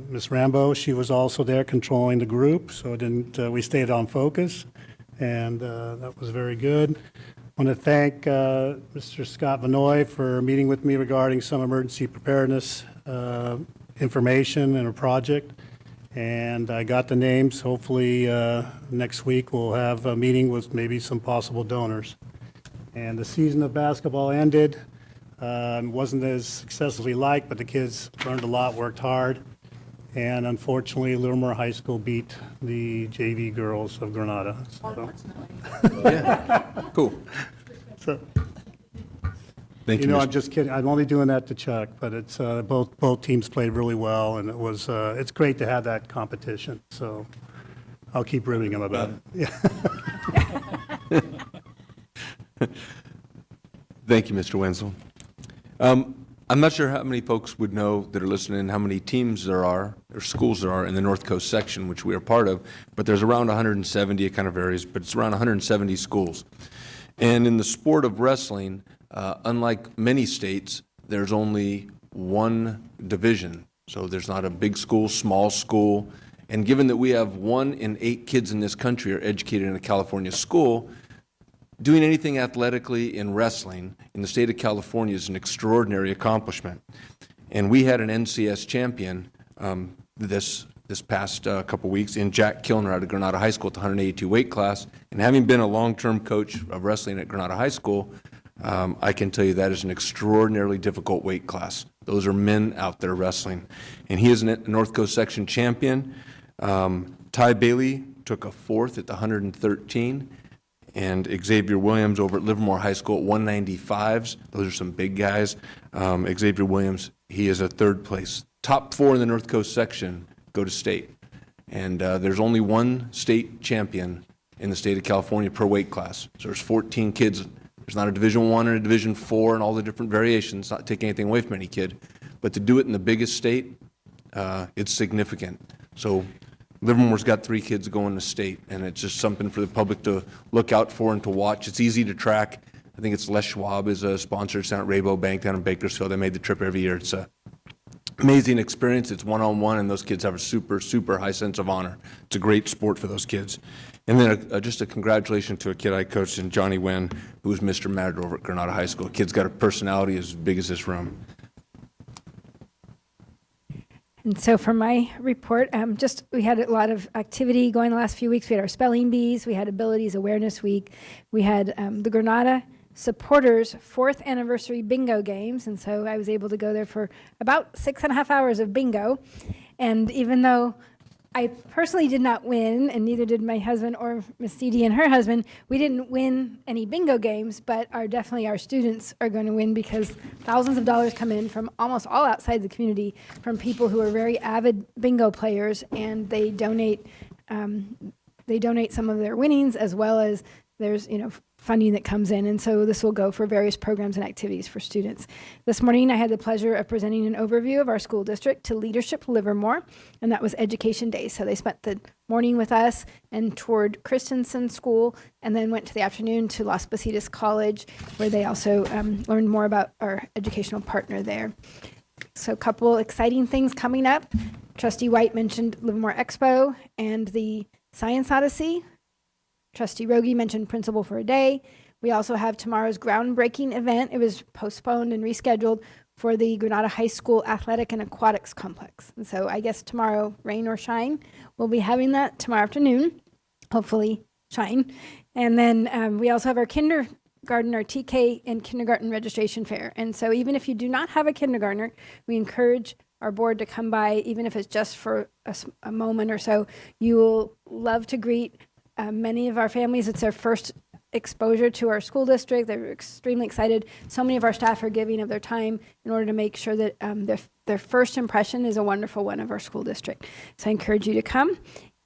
[SPEAKER 10] Ms. Rambo. She was also there controlling the group, so we stayed on focus, and that was very good. I want to thank Mr. Scott Vanoy for meeting with me regarding some emergency preparedness information in a project, and I got the names. Hopefully next week we'll have a meeting with maybe some possible donors. And the season of basketball ended. Wasn't as successfully liked, but the kids learned a lot, worked hard, and unfortunately Livermore High School beat the JV girls of Granada.
[SPEAKER 7] Yeah, cool.
[SPEAKER 10] So,
[SPEAKER 7] Thank you.
[SPEAKER 10] I'm just kidding. I'm only doing that to Chuck, but it's both teams played really well, and it's great to have that competition. So I'll keep ribbing them about it. Yeah.
[SPEAKER 7] Thank you, Mr. Wenzel. I'm not sure how many folks would know that are listening how many teams there are, or schools there are in the North Coast section, which we are part of, but there's around 170, it kind of varies, but it's around 170 schools. And in the sport of wrestling, unlike many states, there's only one division. So there's not a big school, small school. And given that we have 1 in 8 kids in this country are educated in a California school, doing anything athletically in wrestling in the state of California is an extraordinary accomplishment. And we had an NCS champion this past couple weeks in Jack Kilner out of Granada High School at the 182 weight class. And having been a long-term coach of wrestling at Granada High School, I can tell you that is an extraordinarily difficult weight class. Those are men out there wrestling. And he is a North Coast section champion. Ty Bailey took a 4th at the 113. And Xavier Williams over at Livermore High School at 195s. Those are some big guys. Xavier Williams, he is a 3rd place. Top 4 in the North Coast section go to state. And there's only one state champion in the state of California per weight class. So there's 14 kids. There's not a Division I and a Division IV and all the different variations, not taking anything away from any kid. But to do it in the biggest state, it's significant. So Livermore's got 3 kids going to state, and it's just something for the public to look out for and to watch. It's easy to track. I think it's Les Schwab is a sponsor. It's down at Raybo Bank down in Bakersfield. They made the trip every year. It's an amazing experience. It's one-on-one, and those kids have a super, super high sense of honor. It's a great sport for those kids. And then just a congratulations to a kid I coached in Johnny Wynn, who was Mr. Matador over at Granada High School. The kid's got a personality as big as this room.
[SPEAKER 6] And so for my report, we had a lot of activity going the last few weeks. We had our spelling bees, we had Abilities Awareness Week, we had the Granada Supporters 4th Anniversary Bingo Games, and so I was able to go there for about 6.5 hours of bingo. And even though I personally did not win, and neither did my husband or Miss CD and her husband. We didn't win any bingo games, but definitely our students are going to win because thousands of dollars come in from almost all outside the community from people who are very avid bingo players, and they donate some of their winnings as well as there's funding that comes in, and so this will go for various programs and activities for students. This morning I had the pleasure of presenting an overview of our school district to Leadership Livermore, and that was Education Day. So they spent the morning with us and toured Christensen School, and then went to the afternoon to Las Positas College, where they also learned more about our educational partner there. So a couple exciting things coming up. Trustee White mentioned Livermore Expo and the Science Odyssey. Trustee Rogie mentioned Principal for a Day. We also have tomorrow's groundbreaking event. It was postponed and rescheduled for the Granada High School Athletic and Aquatics Complex. And so I guess tomorrow, rain or shine, we'll be having that tomorrow afternoon. Hopefully shine. And then we also have our kindergarten, our TK and kindergarten registration fair. And so even if you do not have a kindergartner, we encourage our board to come by, even if it's just for a moment or so. You will love to greet many of our families. It's their first exposure to our school district. They're extremely excited. So many of our staff are giving of their time in order to make sure that their first impression is a wonderful one of our school district. So I encourage you to come.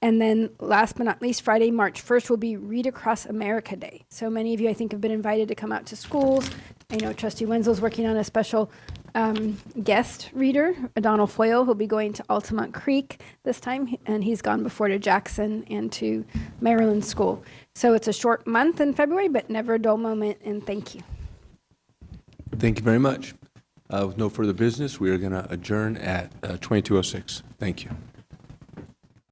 [SPEAKER 6] And then last but not least, Friday, March 1st will be Read Across America Day. So many of you, I think, have been invited to come out to schools. I know Trustee Wenzel's working on a special guest reader, Donald Foyle, who'll be going to Altamont Creek this time, and he's gone before to Jackson and to Maryland School. So it's a short month in February, but never a dull moment, and thank you.
[SPEAKER 7] Thank you very much. With no further business, we are going to adjourn at 22:06. Thank you.